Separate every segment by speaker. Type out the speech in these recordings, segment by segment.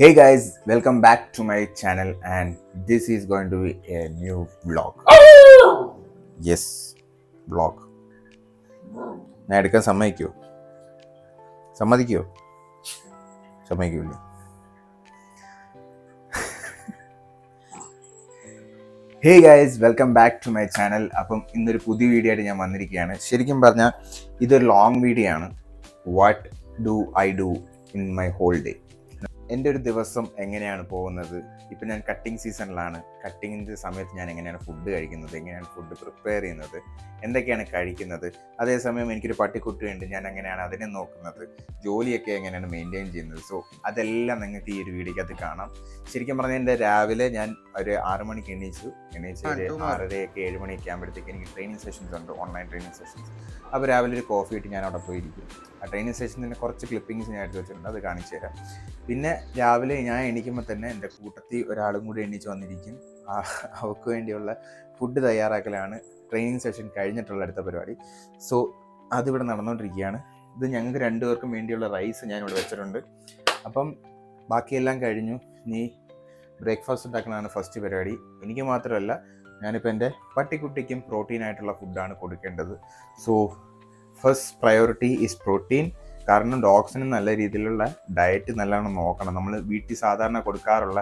Speaker 1: Hey guys, welcome back to my channel and this is going to be a new vlog. Yes, vlog. ഞാൻ എടുക്കാൻ സമ്മതിക്കുമോ? Hey guys, welcome back to my channel. അപ്പം ഇന്നൊരു പുതിയ video ആയിട്ട് ഞാൻ വന്നിരിക്കുകയാണ്. ശരിക്കും പറഞ്ഞാൽ ഇതൊരു ലോങ് വീഡിയോ ആണ്. What do I do in my whole day? എൻ്റെ ഒരു ദിവസം എങ്ങനെയാണ് പോകുന്നത്? ഇപ്പം ഞാൻ കട്ടിങ് സീസണിലാണ്. കട്ടിങ്ങിൻ്റെ സമയത്ത് ഞാൻ എങ്ങനെയാണ് ഫുഡ് കഴിക്കുന്നത്, എങ്ങനെയാണ് ഫുഡ് പ്രിപ്പയർ ചെയ്യുന്നത്, എന്തൊക്കെയാണ് കഴിക്കുന്നത്. അതേസമയം എനിക്കൊരു പട്ടിക്കുട്ടിയുണ്ട്, ഞാൻ എങ്ങനെയാണ് അതിനെ നോക്കുന്നത്, ജോലിയൊക്കെ എങ്ങനെയാണ് മെയിൻറ്റെയിൻ ചെയ്യുന്നത്. സോ അതെല്ലാം നിങ്ങൾക്ക് ഈ ഒരു വീഡിയോക്കകത്ത് കാണാം. ശരിക്കും പറഞ്ഞാൽ എൻ്റെ രാവിലെ ഞാൻ ഒരു 6 മണിക്ക് എണീച്ച് ഒരു 6:30 7 മണിയൊക്കെ ആകുമ്പോഴത്തേക്ക് എനിക്ക് ട്രെയിനിങ് സെഷൻസ് ഉണ്ട്, ഓൺലൈൻ ട്രെയിനിങ് സെഷൻസ്. അപ്പോൾ രാവിലെ ഒരു കോഫി ഇട്ട് ഞാൻ അവിടെ പോയിരിക്കും. ആ ട്രെയിനിങ് സെഷനിൻ്റെ കുറച്ച് ക്ലിപ്പിങ്സ് ഞാൻ എടുത്ത് വെച്ചിട്ടുണ്ട്, അത് കാണിച്ചു തരാം. പിന്നെ രാവിലെ ഞാൻ എണീക്കുമ്പോൾ തന്നെ എൻ്റെ കൂട്ടത്തിൽ ഒരാളും കൂടി എണീച്ച് വന്നിരിക്കും. അവർക്ക് വേണ്ടിയുള്ള ഫുഡ് തയ്യാറാക്കലാണ് ട്രെയിനിങ് സെഷൻ കഴിഞ്ഞിട്ടുള്ള അടുത്ത പരിപാടി. സോ അതിവിടെ നടന്നുകൊണ്ടിരിക്കുകയാണ്. ഇത് ഞങ്ങൾക്ക് 2 പേർക്കും വേണ്ടിയുള്ള റൈസ് ഞാനിവിടെ വെച്ചിട്ടുണ്ട്. അപ്പം ബാക്കിയെല്ലാം കഴിഞ്ഞു. ഇനി ബ്രേക്ക്ഫാസ്റ്റ് ഉണ്ടാക്കണതാണ് ഫസ്റ്റ് പരിപാടി. എനിക്ക് മാത്രമല്ല, ഞാനിപ്പോൾ എൻ്റെ പട്ടിക്കുട്ടിക്കും പ്രോട്ടീനായിട്ടുള്ള ഫുഡാണ് കൊടുക്കേണ്ടത്. So first priority is protein. കാരണം ഡോഗ്സിന് നല്ല രീതിയിലുള്ള ഡയറ്റ് നല്ലോണം നോക്കണം. നമ്മൾ വീട്ടിൽ സാധാരണ കൊടുക്കാറുള്ള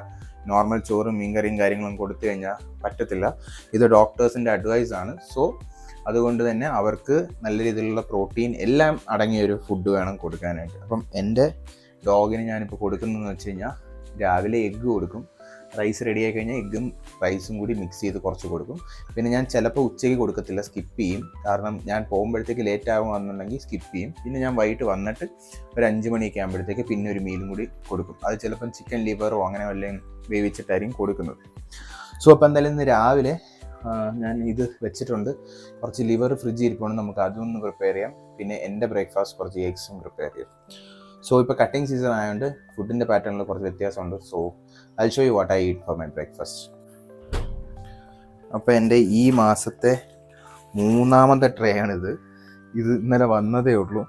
Speaker 1: നോർമൽ ചോറും മീൻകറിയും കാര്യങ്ങളും കൊടുത്തു കഴിഞ്ഞാൽ പറ്റത്തില്ല. ഇത് ഡോക്ടേഴ്സിൻ്റെ അഡ്വൈസാണ്. സോ അതുകൊണ്ട് തന്നെ അവർക്ക് നല്ല രീതിയിലുള്ള പ്രോട്ടീൻ എല്ലാം അടങ്ങിയൊരു ഫുഡ് വേണം കൊടുക്കാനായിട്ട്. അപ്പം എൻ്റെ ഡോഗിന് ഞാനിപ്പോൾ കൊടുക്കുന്നതെന്ന് വെച്ച് കഴിഞ്ഞാൽ രാവിലെ എഗ്ഗ് കൊടുക്കും. റൈസ് റെഡി ആയി കഴിഞ്ഞാൽ എഗ്ഗും റൈസും കൂടി മിക്സ് ചെയ്ത് കുറച്ച് കൊടുക്കും. പിന്നെ ഞാൻ ചിലപ്പോൾ ഉച്ചയ്ക്ക് കൊടുക്കത്തില്ല, സ്കിപ്പ് ചെയ്യും. കാരണം ഞാൻ പോകുമ്പോഴത്തേക്ക് ലേറ്റ് ആകുമെന്നുണ്ടെങ്കിൽ സ്കിപ്പ് ചെയ്യും. പിന്നെ ഞാൻ വൈകിട്ട് വന്നിട്ട് ഒരു 5 മണിയൊക്കെ ആകുമ്പോഴത്തേക്ക് പിന്നെ ഒരു മീലും കൂടി കൊടുക്കും. അത് ചിലപ്പം ചിക്കൻ ലിവറോ അങ്ങനെ വല്ലതും വേവിച്ചിട്ടായിരിക്കും കൊടുക്കുന്നത്. സോ അപ്പോൾ എന്തായാലും ഇന്ന് രാവിലെ ഞാൻ ഇത് വെച്ചിട്ടുണ്ട്. കുറച്ച് ലിവർ ഫ്രിഡ്ജിൽ ഇരിപ്പുണ്ട്, നമുക്ക് അതൊന്ന് പ്രിപ്പയർ ചെയ്യാം. പിന്നെ എൻ്റെ ബ്രേക്ക്ഫാസ്റ്റ് കുറച്ച് എഗ്സും പ്രിപ്പയർ ചെയ്യാം. സോ ഇപ്പോൾ കട്ടിങ് സീസൺ ആയതുകൊണ്ട് ഫുഡിൻ്റെ പാറ്റേണിൽ കുറച്ച് വ്യത്യാസമുണ്ട്. So I show you what I eat for my breakfast. അപ്പോൾ എൻ്റെ ഈ മാസത്തെ 3ാമത്തെ ട്രേ ആണിത്. ഇത് ഇന്നലെ വന്നതേ ഉള്ളൂ.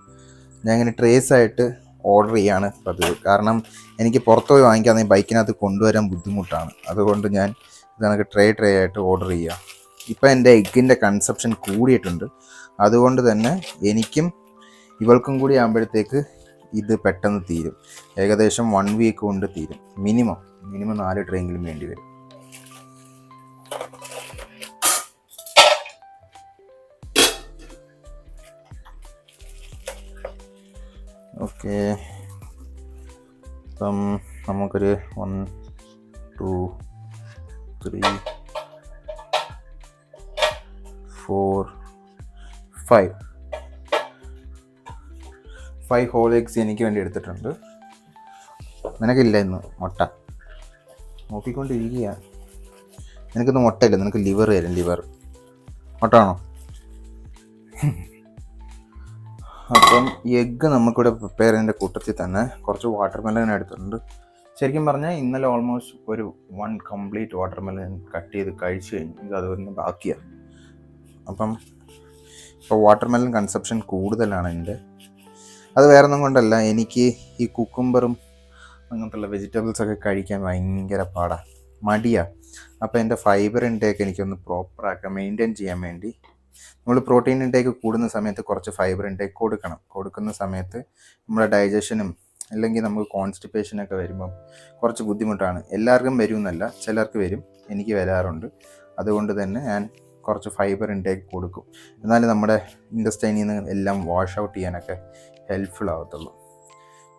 Speaker 1: ഞാൻ ഇങ്ങനെ ട്രേസ് ആയിട്ട് ഓർഡർ ചെയ്യാണ് പതിവ്. കാരണം എനിക്ക് പുറത്തുപോയി വാങ്ങിക്കാതെ ബൈക്കിനകത്ത് കൊണ്ടുവരാൻ ബുദ്ധിമുട്ടാണ്. അതുകൊണ്ട് ഞാൻ ഇതണക്ക് ട്രേ ആയിട്ട് ഓർഡർ ചെയ്യുക. ഇപ്പം എൻ്റെ എഗ്ഗിൻ്റെ കൺസപ്ഷൻ കൂടിയിട്ടുണ്ട്. അതുകൊണ്ട് തന്നെ എനിക്കും ഇവൾക്കും കൂടി ആകുമ്പോഴത്തേക്ക് ഇത് പെട്ടെന്ന് തീരും. ഏകദേശം 1 വീക്ക് കൊണ്ട് തീരും. മിനിമം 4 ട്രെയെങ്കിലും വേണ്ടി വരും. ഓക്കെ, അപ്പം നമുക്കൊരു 1 2 3 4 5 ഹോൾ എഗ്സ് എനിക്ക് വേണ്ടി എടുത്തിട്ടുണ്ട്. നിനക്കില്ല ഇന്ന് മുട്ട? നോക്കിക്കൊണ്ടിരിക്കുക. നിനക്കിന്ന് മുട്ടയില്ല, നിനക്ക് ലിവർ തരും. ലിവർ മുട്ട ആണോ? അപ്പം എഗ്ഗ് നമുക്കിവിടെ പ്രിപ്പയർ ചെയ്യുന്നതിൻ്റെ കൂട്ടത്തിൽ തന്നെ കുറച്ച് വാട്ടർമെലൺ എടുത്തിട്ടുണ്ട്. ശരിക്കും പറഞ്ഞാൽ ഇന്നലെ ഓൾമോസ്റ്റ് ഒരു 1 കംപ്ലീറ്റ് വാട്ടർമെലൺ കട്ട് ചെയ്ത് കഴിച്ച് കഴിഞ്ഞു. ഇത് അതൊന്ന് ബാക്കിയാണ്. അപ്പം ഇപ്പോൾ വാട്ടർമെലൺ കൺസപ്ഷൻ കൂടുതലാണ് എൻ്റെ. അത് വേറെ ഒന്നും കൊണ്ടല്ല, എനിക്ക് ഈ കുക്കുംബറും അങ്ങനത്തുള്ള വെജിറ്റബിൾസൊക്കെ കഴിക്കാൻ ഭയങ്കര പാടാണ്, മടിയാണ്. അപ്പോൾ എൻ്റെ ഫൈബർ ഇൻടേക്ക് എനിക്കൊന്ന് പ്രോപ്പറാക്കാൻ മെയിൻറ്റെയിൻ ചെയ്യാൻ വേണ്ടി നമ്മൾ പ്രോട്ടീൻ ഇൻടേക്ക് കൂടുന്ന സമയത്ത് കുറച്ച് ഫൈബർ ഇൻടേക്ക് കൊടുക്കണം. കൊടുക്കുന്ന സമയത്ത് നമ്മുടെ ഡൈജഷനും അല്ലെങ്കിൽ നമുക്ക് കോൺസ്റ്റിപ്പേഷനൊക്കെ വരുമ്പം കുറച്ച് ബുദ്ധിമുട്ടാണ്. എല്ലാവർക്കും വരുമെന്നല്ല, ചിലർക്ക് വരും, എനിക്ക് വരാറുണ്ട്. അതുകൊണ്ട് തന്നെ ഞാൻ കുറച്ച് ഫൈബർ ഇൻടേക്ക് കൊടുക്കും. എന്നാലും നമ്മുടെ ഇൻറ്റസ്റ്റൈനിൽ നിന്ന് എല്ലാം വാഷ് ഔട്ട് ചെയ്യാനൊക്കെ ഹെൽപ്ഫുൾ ആവത്തുള്ളൂ.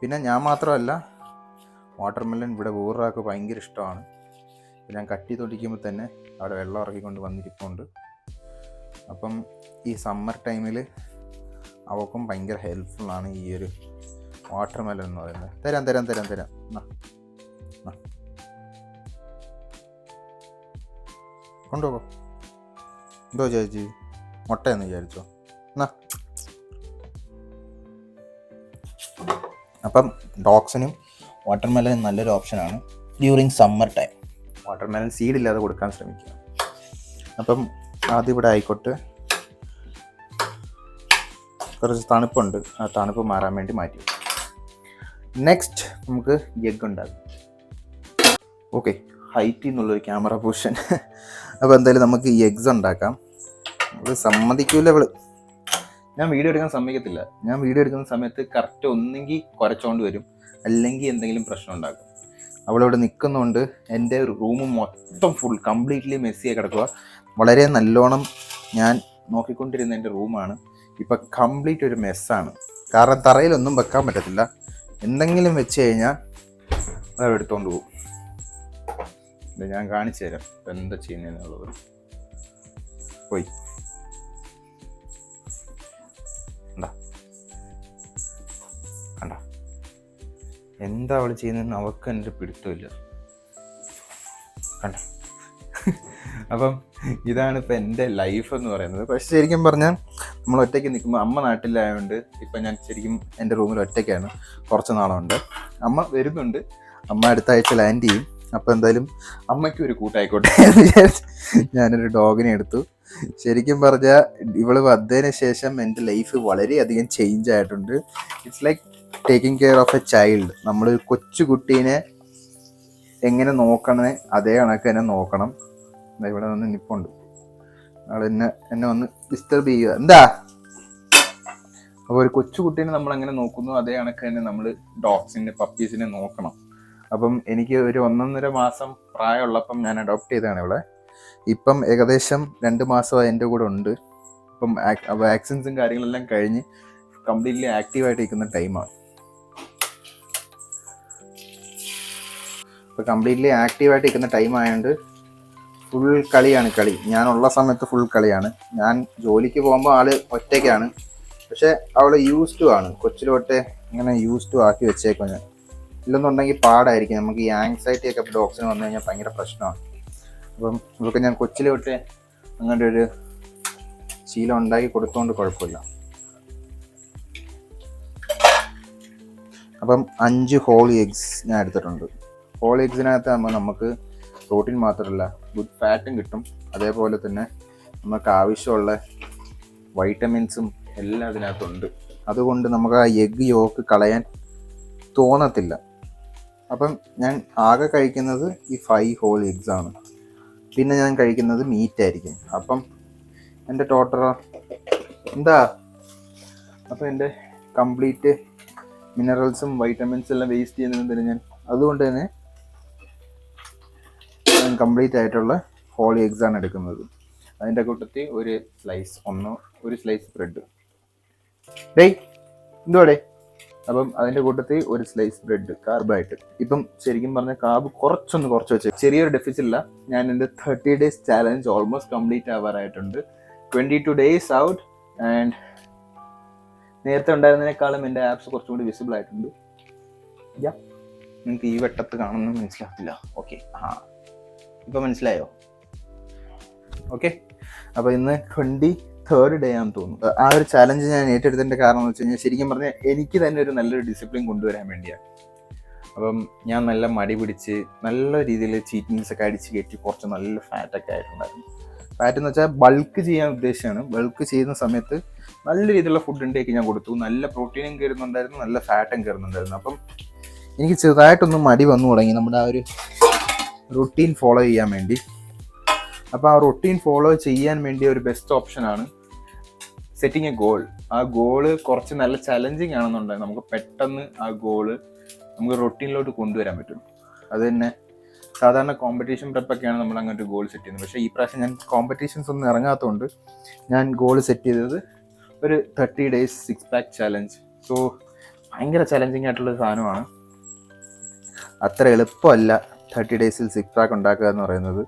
Speaker 1: പിന്നെ ഞാൻ മാത്രമല്ല, വാട്ടർമെലൺ ഇവിടെ വേറൊരാൾക്ക് ഭയങ്കര ഇഷ്ടമാണ്. ഞാൻ കട്ടി തൊടിക്കുമ്പോൾ തന്നെ അവിടെ വെള്ളം ഇറക്കിക്കൊണ്ട് വന്നിരിപ്പുണ്ട്. അപ്പം ഈ സമ്മർ ടൈമിൽ അവൾക്കും ഭയങ്കര ഹെൽപ്ഫുള്ളാണ് ഈ ഒരു വാട്ടർമെലൺ എന്ന് പറയുന്നത്. തരാം കൊണ്ടുപോകോ. എന്തോ ചേച്ചി, മുട്ടയെന്ന് വിചാരിച്ചോ? എന്നാ അപ്പം ഡോഗ്സിനും വാട്ടർമെലൺ നല്ലൊരു ഓപ്ഷനാണ് ഡ്യൂറിങ് സമ്മർ ടൈം. വാട്ടർമെലൺ സീഡില്ലാതെ കൊടുക്കാൻ ശ്രമിക്കുക. അപ്പം അതിവിടെ ആയിക്കോട്ടെ. കുറച്ച് തണുപ്പുണ്ട്, ആ തണുപ്പ് മാറാൻ വേണ്ടി മാറ്റി. നെക്സ്റ്റ് നമുക്ക് എഗ് ഉണ്ടാകും. ഓക്കെ, ഹൈറ്റിൽ നിന്നുള്ളൊരു ക്യാമറ പൊസിഷൻ. അപ്പോൾ എന്തായാലും നമുക്ക് ഈ എഗ്സ് ഉണ്ടാക്കാം. അത് സമ്മതിക്കൂല അവള്. ഞാൻ വീഡിയോ എടുക്കാൻ സമ്മതിക്കത്തില്ല. ഞാൻ വീഡിയോ എടുക്കുന്ന സമയത്ത് കറക്റ്റ് ഒന്നെങ്കിൽ കുരച്ചോണ്ട് വരും, അല്ലെങ്കിൽ എന്തെങ്കിലും പ്രശ്നം ഉണ്ടാക്കും. അവളിവിടെ നിൽക്കുന്നതുകൊണ്ട് എൻ്റെ റൂം മൊത്തം ഫുൾ കംപ്ലീറ്റ്ലി മെസ്സിയായി കിടക്കുക. വളരെ നല്ലോണം ഞാൻ നോക്കിക്കൊണ്ടിരുന്ന എൻ്റെ റൂമാണ് ഇപ്പം കംപ്ലീറ്റ് ഒരു മെസ്സാണ്. കാരണം തറയിലൊന്നും വെക്കാൻ പറ്റത്തില്ല. എന്തെങ്കിലും വെച്ച് കഴിഞ്ഞാൽ അത് എടുത്തുകൊണ്ട് പോകും. ഇത് ഞാൻ കാണിച്ചു തരാം ഇപ്പം എന്താ ചെയ്യുന്നതെന്നുള്ളത്. പോയി കണ്ട എന്താ അവൾ ചെയ്യുന്നതെന്ന് അവൾക്ക് എൻ്റെ പിടുത്തമില്ല. കണ്ട. അപ്പം ഇതാണ് ഇപ്പം എൻ്റെ ലൈഫ് എന്ന് പറയുന്നത്. പക്ഷെ ശരിക്കും പറഞ്ഞാൽ നമ്മൾ ഒറ്റയ്ക്ക് നിൽക്കുമ്പോൾ, അമ്മ നാട്ടിലായതുകൊണ്ട് ഇപ്പം ഞാൻ ശരിക്കും എൻ്റെ റൂമിൽ ഒറ്റയ്ക്കാണ് കുറച്ച് നാളുണ്ട്. അമ്മ വരുന്നുണ്ട്, അമ്മ അടുത്ത ആഴ്ച ലാൻഡ് ചെയ്യും. അപ്പോൾ എന്തായാലും അമ്മയ്ക്കും ഒരു കൂട്ടായിക്കോട്ടെ ഞാനൊരു ഡോഗിനെ എടുത്തു. ശരിക്കും പറഞ്ഞാൽ ഇവള് വന്നതിന് ശേഷം എൻ്റെ ലൈഫ് വളരെയധികം ചേഞ്ച് ആയിട്ടുണ്ട്. It's like taking care of A child. നമ്മൾ കൊച്ചു കുട്ടീനെ എങ്ങനെ നോക്കണേ അതേ കണക്ക് തന്നെ നോക്കണം. ഇവിടെ വന്ന് നിൽപ്പുണ്ട് ആൾ, എന്നെ വന്ന് ഡിസ്റ്റർബ് ചെയ്യുക. എന്താ? അപ്പോൾ ഒരു കൊച്ചു കുട്ടീനെ നമ്മൾ എങ്ങനെ നോക്കുന്നു അതേ കണക്ക് തന്നെ നമ്മൾ ഡോഗ്സിനെ, പപ്പീസിനെ നോക്കണം. അപ്പം എനിക്ക് ഒരു 1.5 മാസം പ്രായമുള്ളപ്പം ഞാൻ അഡോപ്റ്റ് ചെയ്തതാണ് ഇവിടെ. ഇപ്പം ഏകദേശം 2 മാസമായി എൻ്റെ കൂടെ ഉണ്ട്. ഇപ്പം വാക്സിൻസും കാര്യങ്ങളെല്ലാം കഴിഞ്ഞ് കംപ്ലീറ്റ്ലി ആക്റ്റീവായിട്ട് ഇരിക്കുന്ന ടൈമാണ്. ഇപ്പോൾ കംപ്ലീറ്റ്ലി ആക്റ്റീവായിട്ട് ഇരിക്കുന്ന ടൈം ആയതുകൊണ്ട് ഫുൾ കളിയാണ്. ഞാനുള്ള സമയത്ത് ഫുൾ കളിയാണ്. ഞാൻ ജോലിക്ക് പോകുമ്പോൾ ആള് ഒറ്റയ്ക്കാണ്. പക്ഷെ അവൾ യൂസ് ടു ആണ്. കൊച്ചിലോട്ടെ ഇങ്ങനെ യൂസ് ടു ആക്കി വെച്ചേക്കും. ഞാൻ ഇല്ലെന്നുണ്ടെങ്കിൽ പാടായിരിക്കും. നമുക്ക് ഈ ആങ്സൈറ്റി ഒക്കെ ഡോഗ്സിന് വന്നു കഴിഞ്ഞാൽ ഭയങ്കര പ്രശ്നമാണ്. അപ്പം ഇതൊക്കെ ഞാൻ കൊച്ചിലോട്ടെ അങ്ങനെ ഒരു ശീലം ഉണ്ടാക്കി കൊടുത്തോണ്ട് കുഴപ്പമില്ല. അപ്പം 5 ഹോൾ എഗ്സ് ഞാൻ എടുത്തിട്ടുണ്ട്. ഹോൾ എഗ്സിനകത്താകുമ്പോൾ നമുക്ക് പ്രോട്ടീൻ മാത്രമല്ല ഗുഡ് ഫാറ്റും കിട്ടും. അതേപോലെ തന്നെ നമുക്ക് ആവശ്യമുള്ള വൈറ്റമിൻസും എല്ലാം അതിനകത്തുണ്ട്. അതുകൊണ്ട് നമുക്ക് ആ എഗ് യോക്ക് കളയാൻ തോന്നത്തില്ല. അപ്പം ഞാൻ ആകെ കഴിക്കുന്നത് ഈ 5 ഹോൾ എഗ്സ് ആണ്. പിന്നെ ഞാൻ കഴിക്കുന്നത് മീറ്റ് ആയിരിക്കും. അപ്പം എൻ്റെ ടോട്ടൽ എന്താ, അപ്പം എൻ്റെ കംപ്ലീറ്റ് മിനറൽസും വൈറ്റമിൻസും എല്ലാം വേസ്റ്റ് ചെയ്യുന്നതിന് ഞാൻ അതുകൊണ്ട് തന്നെ ഞാൻ കംപ്ലീറ്റ് ആയിട്ടുള്ള ഹോൾ എഗ്സ് ആണ് എടുക്കുന്നത്. അതിൻ്റെ കൂട്ടത്തിൽ ഒരു സ്ലൈസ് ബ്രെഡ്. എന്തുവാടേ? അപ്പം അതിൻ്റെ കൂട്ടത്തിൽ ഒരു സ്ലൈസ് ബ്രെഡ് കാർബായിട്ട്. ഇപ്പം ശരിക്കും പറഞ്ഞാൽ കാർബ് കുറച്ച് വെച്ച് ചെറിയൊരു ഡെഫിസിറ്റ് ഇല്ല. ഞാൻ എൻ്റെ 30 days ചാലഞ്ച് ഓൾമോസ്റ്റ് കംപ്ലീറ്റ് ആവാറായിട്ടുണ്ട്. 22 days ഔട്ട്. ആൻഡ് നേരത്തെ ഉണ്ടായിരുന്നതിനേക്കാളും എൻ്റെ ആപ്സ് കുറച്ചും കൂടി വിസിബിൾ ആയിട്ടുണ്ട്. നിങ്ങൾക്ക് ഈ വെട്ടത്ത് കാണുന്നത് മനസ്സിലാവില്ല. ഓക്കെ, ഇപ്പം മനസ്സിലായോ? ഓക്കെ, അപ്പോൾ ഇന്ന് 23rd day ആണെന്ന് തോന്നുന്നു. ആ ഒരു ചാലഞ്ച് ഞാൻ ഏറ്റെടുത്തതിൻ്റെ കാരണം എന്ന് വെച്ച് കഴിഞ്ഞാൽ ശരിക്കും പറഞ്ഞാൽ എനിക്ക് തന്നെ ഒരു നല്ലൊരു ഡിസിപ്ലിൻ കൊണ്ടുവരാൻ വേണ്ടിയാണ്. അപ്പം ഞാൻ നല്ല മടി പിടിച്ച് നല്ല രീതിയിൽ ചീറ്റ് മീൽസ് ഒക്കെ അടിച്ച് കയറ്റി കുറച്ച് നല്ല ഫാറ്റൊക്കെ ആയിട്ടുണ്ടായിരുന്നു. ഫാറ്റ് എന്ന് വെച്ചാൽ ബൾക്ക് ചെയ്യാൻ ഉദ്ദേശിച്ചാണ്. ബൾക്ക് ചെയ്യുന്ന സമയത്ത് നല്ല രീതിയിലുള്ള ഫുഡ് ഇൻടേക്ക് ഞാൻ കൊടുത്തു. നല്ല പ്രോട്ടീനും കയറുന്നുണ്ടായിരുന്നു, നല്ല ഫാറ്റും കയറുന്നുണ്ടായിരുന്നു. അപ്പം എനിക്ക് ചെറുതായിട്ടൊന്ന് മടി വന്നു തുടങ്ങി നമ്മുടെ ആ ഒരു റുട്ടീൻ ഫോളോ ചെയ്യാൻ വേണ്ടി. അപ്പോൾ ആ റുട്ടീൻ ഫോളോ ചെയ്യാൻ വേണ്ടി ഒരു ബെസ്റ്റ് ഓപ്ഷനാണ് സെറ്റിങ് എ ഗോൾ. ആ ഗോള് കുറച്ച് നല്ല ചലഞ്ചിങ് ആണെന്നുണ്ടെങ്കിൽ നമുക്ക് പെട്ടെന്ന് ആ ഗോള് നമുക്ക് റൊട്ടീനിലോട്ട് കൊണ്ടുവരാൻ പറ്റും. അത് തന്നെ സാധാരണ കോമ്പറ്റീഷൻ പ്രെപ്പൊക്കെയാണ് നമ്മൾ അങ്ങനത്തെ ഗോൾ സെറ്റ് ചെയ്യുന്നത്. പക്ഷേ ഈ പ്രാവശ്യം ഞാൻ കോമ്പറ്റീഷൻസ് ഒന്നും ഇറങ്ങാത്തതുകൊണ്ട് ഞാൻ ഗോൾ സെറ്റ് ചെയ്തത് ഒരു 30 days 6-pack ചലഞ്ച്. സോ ഭയങ്കര ചലഞ്ചിങ് ആയിട്ടുള്ളൊരു സാധനമാണ്. അത്ര എളുപ്പമല്ല 30 days-ൽ 6-pack ഉണ്ടാക്കുക എന്ന് പറയുന്നത്.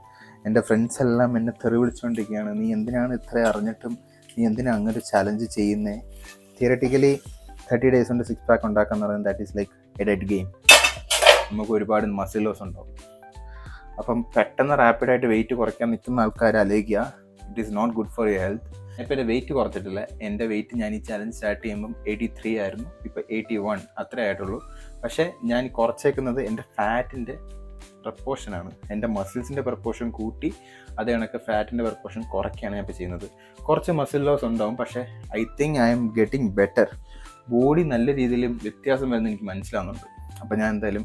Speaker 1: എൻ്റെ ഫ്രണ്ട്സ് എല്ലാം എന്നെ തെറി വിളിച്ചുകൊണ്ടിരിക്കുകയാണ്. നീ എന്തിനാണ് ഇത്ര അറിഞ്ഞിട്ടും നീ എന്തിനാണ് അങ്ങനെ ഒരു ചലഞ്ച് ചെയ്യുന്നത്? തിയററ്റിക്കലി 30 days കൊണ്ട് 6-pack ഉണ്ടാക്കുക എന്ന് പറയുന്നത് that is like A dead game. നമുക്ക് ഒരുപാട് മസിൽ ലോസ് ഉണ്ടാവും. അപ്പം പെട്ടെന്ന് റാപ്പിഡായിട്ട് വെയിറ്റ് കുറയ്ക്കാൻ നിൽക്കുന്ന ആൾക്കാർ ആലോചിക്കുക, it is not good for your health. ഇപ്പോൾ എൻ്റെ വെയിറ്റ് കുറച്ചിട്ടില്ല. എൻ്റെ വെയിറ്റ് ഞാൻ ഈ ചലഞ്ച് സ്റ്റാർട്ട് ചെയ്യുമ്പം 83 ആയിരുന്നു. ഇപ്പോൾ 81 അത്രേ ആയിട്ടുള്ളൂ. പക്ഷേ ഞാൻ കുറച്ചേക്കുന്നത് എൻ്റെ ഫാറ്റിൻ്റെ പ്രപ്പോർഷനാണ്. എൻ്റെ മസിൽസിൻ്റെ പ്രപ്പോർഷൻ കൂട്ടി അതേ കണക്ക് ഫാറ്റിൻ്റെ പ്രപ്പോർഷൻ കുറയ്ക്കുകയാണ് ഞാൻ ഇപ്പോൾ ചെയ്യുന്നത്. കുറച്ച് മസിൽ ലോസ് ഉണ്ടാവും, പക്ഷേ I think I am getting better. Body നല്ല രീതിയിൽ വ്യത്യാസം വരുന്നത് എനിക്ക് മനസ്സിലാവുന്നുണ്ട്. അപ്പോൾ ഞാൻ എന്തായാലും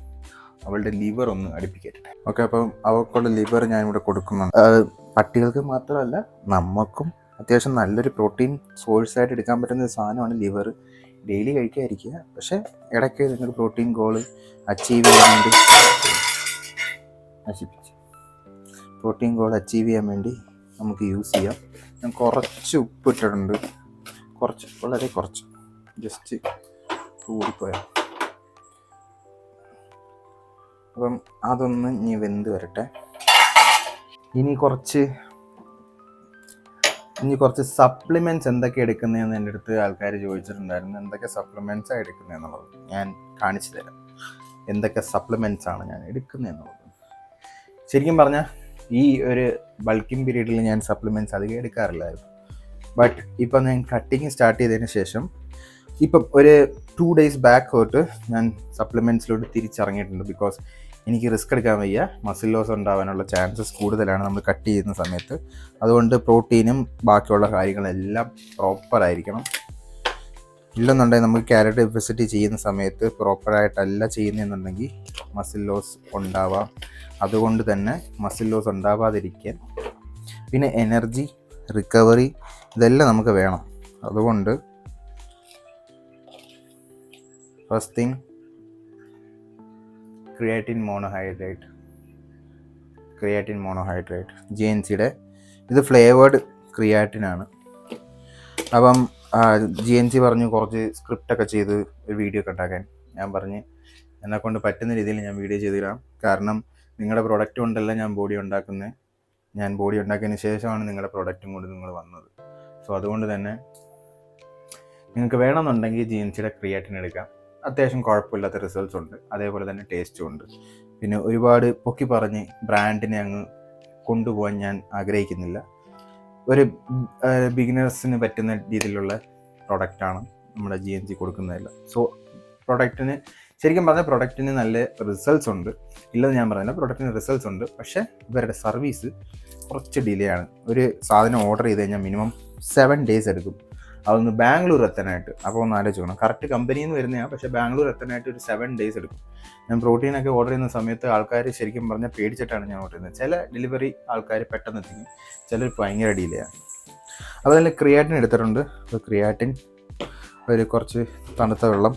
Speaker 1: അവളുടെ ലിവർ ഒന്ന് അടുപ്പിക്കട്ടെ. ഓക്കെ, അപ്പം അവൾക്കുള്ള ലിവർ ഞാനിവിടെ കൊടുക്കുന്നുണ്ട്. പട്ടികൾക്ക് മാത്രമല്ല നമുക്കും അത്യാവശ്യം നല്ലൊരു പ്രോട്ടീൻ സോഴ്സായിട്ട് എടുക്കാൻ പറ്റുന്ന ഒരു സാധനമാണ് ലിവർ. ഡെയിലി കഴിക്കാതിരിക്കുക, പക്ഷേ ഇടയ്ക്ക് നിങ്ങൾക്ക് പ്രോട്ടീൻ ഗോള് അച്ചീവ് ചെയ്യാൻ വേണ്ടി പ്രോട്ടീൻ ഗോൾ അച്ചീവ് ചെയ്യാൻ വേണ്ടി നമുക്ക് യൂസ് ചെയ്യാം. ഞാൻ കുറച്ച് ഉപ്പ് ഇട്ടിട്ടുണ്ട്, വളരെ കുറച്ച്, ജസ്റ്റ് കൂടിപ്പോയാൽ. അപ്പം അതൊന്ന് ഇനി വെന്ത് വരട്ടെ. ഇനി കുറച്ച് സപ്ലിമെൻറ്റ്സ് എന്തൊക്കെ എടുക്കുന്നതെന്ന് എൻ്റെ അടുത്ത് ആൾക്കാർ ചോദിച്ചിട്ടുണ്ടായിരുന്നു. എന്തൊക്കെ സപ്ലിമെൻറ്റ്സാണ് എടുക്കുന്നതെന്നുള്ളത് ഞാൻ കാണിച്ചു തരാം. എന്തൊക്കെ സപ്ലിമെൻറ്റ്സ് ആണ് ഞാൻ എടുക്കുന്നതെന്നുള്ളത്. ശരിക്കും പറഞ്ഞാൽ ഈ ഒരു ബൾക്കിംഗ് പീരീഡിൽ ഞാൻ സപ്ലിമെൻറ്റ്സ് അധികം എടുക്കാറില്ലായിരുന്നു. ബട്ട് ഇപ്പം ഞാൻ കട്ടിങ് സ്റ്റാർട്ട് ചെയ്തതിന് ശേഷം ഇപ്പം ഒരു 2 days ബാക്ക് തൊട്ട് ഞാൻ സപ്ലിമെൻറ്റ്സിലോട്ട് തിരിച്ചിറങ്ങിയിട്ടുണ്ട്. ബിക്കോസ് എനിക്ക് റിസ്ക് എടുക്കാൻ വയ്യ, മസിൽ ലോസ് ഉണ്ടാവാനുള്ള ചാൻസസ് കൂടുതലാണ് നമ്മൾ കട്ട് ചെയ്യുന്ന സമയത്ത്. അതുകൊണ്ട് പ്രോട്ടീനും ബാക്കിയുള്ള കാര്യങ്ങളെല്ലാം പ്രോപ്പറായിരിക്കണം. ഇല്ലെന്നുണ്ടെങ്കിൽ നമുക്ക് കാലറി ഡെഫിസിറ്റ് ചെയ്യുന്ന സമയത്ത് പ്രോപ്പറായിട്ടല്ല ചെയ്യുന്നതെന്നുണ്ടെങ്കിൽ മസിൽ ലോസ് ഉണ്ടാവാം. അതുകൊണ്ട് തന്നെ മസിൽ ലോസ് ഉണ്ടാവാതിരിക്കാൻ, പിന്നെ എനർജി റിക്കവറി ഇതെല്ലാം നമുക്ക് വേണം. അതുകൊണ്ട് ഫസ്റ്റ് തിങ് ക്രിയാറ്റിൻ മോണോഹൈഡ്രേറ്റ് GNCയുടെ ഇത് ഫ്ലേവേർഡ് ക്രിയാറ്റിനാണ്. അപ്പം GNC പറഞ്ഞു കുറച്ച് സ്ക്രിപ്റ്റൊക്കെ ചെയ്ത് ഒരു വീഡിയോ ഒക്കെ ഉണ്ടാക്കാൻ. ഞാൻ പറഞ്ഞ് എന്നെക്കൊണ്ട് പറ്റുന്ന രീതിയിൽ ഞാൻ വീഡിയോ ചെയ്ത് തരാം. കാരണം നിങ്ങളുടെ പ്രൊഡക്റ്റ് കൊണ്ടല്ല ഞാൻ ബോഡി ഉണ്ടാക്കുന്നത്. ഞാൻ ബോഡി ഉണ്ടാക്കിയതിന് ശേഷമാണ് നിങ്ങളുടെ പ്രൊഡക്റ്റും കൊണ്ട് നിങ്ങൾ വന്നത്. സോ അതുകൊണ്ട് തന്നെ നിങ്ങൾക്ക് വേണമെന്നുണ്ടെങ്കിൽ GNCയുടെ ക്രിയാറ്റിൻ എടുക്കാം. അത്യാവശ്യം കുഴപ്പമില്ലാത്ത റിസൾട്ട്സ് ഉണ്ട്, അതേപോലെ തന്നെ ടേസ്റ്റും ഉണ്ട്. പിന്നെ ഒരുപാട് പൊക്കി പറഞ്ഞ് ബ്രാൻഡിനെ അങ്ങ് കൊണ്ടുപോകാൻ ഞാൻ ആഗ്രഹിക്കുന്നില്ല. ഒരു ബിഗിനേഴ്സിന് പറ്റുന്ന രീതിയിലുള്ള പ്രൊഡക്റ്റാണ് നമ്മുടെ GNC കൊടുക്കുന്നതല്ല. സോ പ്രൊഡക്റ്റിന് ശരിക്കും പറഞ്ഞാൽ പ്രൊഡക്റ്റിന് നല്ല റിസൾട്ട്സ് ഉണ്ട്, ഇല്ലെന്ന് ഞാൻ പറയുന്നില്ല. പ്രൊഡക്റ്റിന് റിസൾട്ട്സ് ഉണ്ട്, പക്ഷേ ഇവരുടെ സർവീസ് കുറച്ച് ഡിലേ ആണ്. ഒരു സാധനം ഓർഡർ ചെയ്ത് കഴിഞ്ഞാൽ മിനിമം 7 days എടുക്കും അതൊന്ന് ബാംഗ്ലൂർ എത്താനായിട്ട്. അപ്പോൾ ഒന്ന് ആലോചിക്കണം, കറക്റ്റ് കമ്പനിയിൽ നിന്ന് വരുന്നതാണ്, പക്ഷേ ബാംഗ്ലൂർ എത്താനായിട്ട് ഒരു 7 days എടുക്കും. ഞാൻ പ്രോട്ടീനൊക്കെ ഓർഡർ ചെയ്യുന്ന സമയത്ത് ആൾക്കാർ ശരിക്കും പറഞ്ഞാൽ പേടിച്ചിട്ടാണ് ഞാൻ ഓർഡർ ചെയ്യുന്നത്. ചില ഡെലിവറി ആൾക്കാർ പെട്ടെന്ന് എത്തിക്കും, ചിലർ ഭയങ്കര ഡിലേ ആണ്. അപ്പോൾ അതിൽ ക്രിയാറ്റിൻ എടുത്തിട്ടുണ്ട്. അപ്പോൾ ക്രിയാറ്റിൻ ഒരു കുറച്ച് തണുത്ത വെള്ളം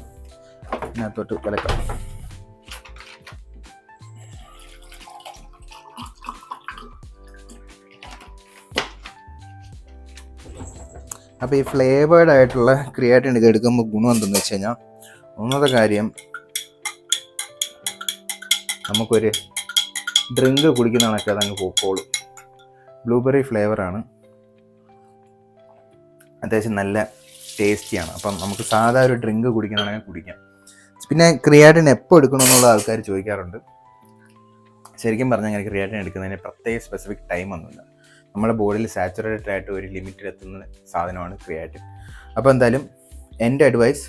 Speaker 1: ഇതിനകത്തോട്ട് കലക്കാം. അപ്പോൾ ഈ ഫ്ലേവേർഡ് ആയിട്ടുള്ള ക്രിയാറ്റിൻ ഒക്കെ എടുക്കുമ്പോൾ ഗുണം എന്തെന്ന് വെച്ച് കഴിഞ്ഞാൽ, ഒന്നാമത്തെ കാര്യം നമുക്കൊരു ഡ്രിങ്ക് കുടിക്കുന്ന കണക്ക് അതങ്ങ് പോക്കോളും. ബ്ലൂബെറി ഫ്ലേവറാണ്, അത്യാവശ്യം നല്ല ടേസ്റ്റിയാണ്. അപ്പം നമുക്ക് സാധാ ഒരു ഡ്രിങ്ക് കുടിക്കണമെങ്കിൽ കുടിക്കാം. പിന്നെ ക്രിയാറ്റിൻ എപ്പോൾ എടുക്കണം എന്നുള്ള ആൾക്കാർ ചോദിക്കാറുണ്ട്. ശരിക്കും പറഞ്ഞാൽ അങ്ങനെ ക്രിയാറ്റിൻ എടുക്കുന്നതിന് പ്രത്യേക സ്പെസിഫിക് ടൈം ഒന്നുമില്ല. നമ്മുടെ ബോഡിയിൽ സാച്ചുറേറ്റഡ് ആയിട്ട് ഒരു ലിമിറ്റിൽ എത്തുന്ന സാധനമാണ് ക്രിയാറ്റിൻ. അപ്പോൾ എന്തായാലും എൻ്റെ അഡ്വൈസ്,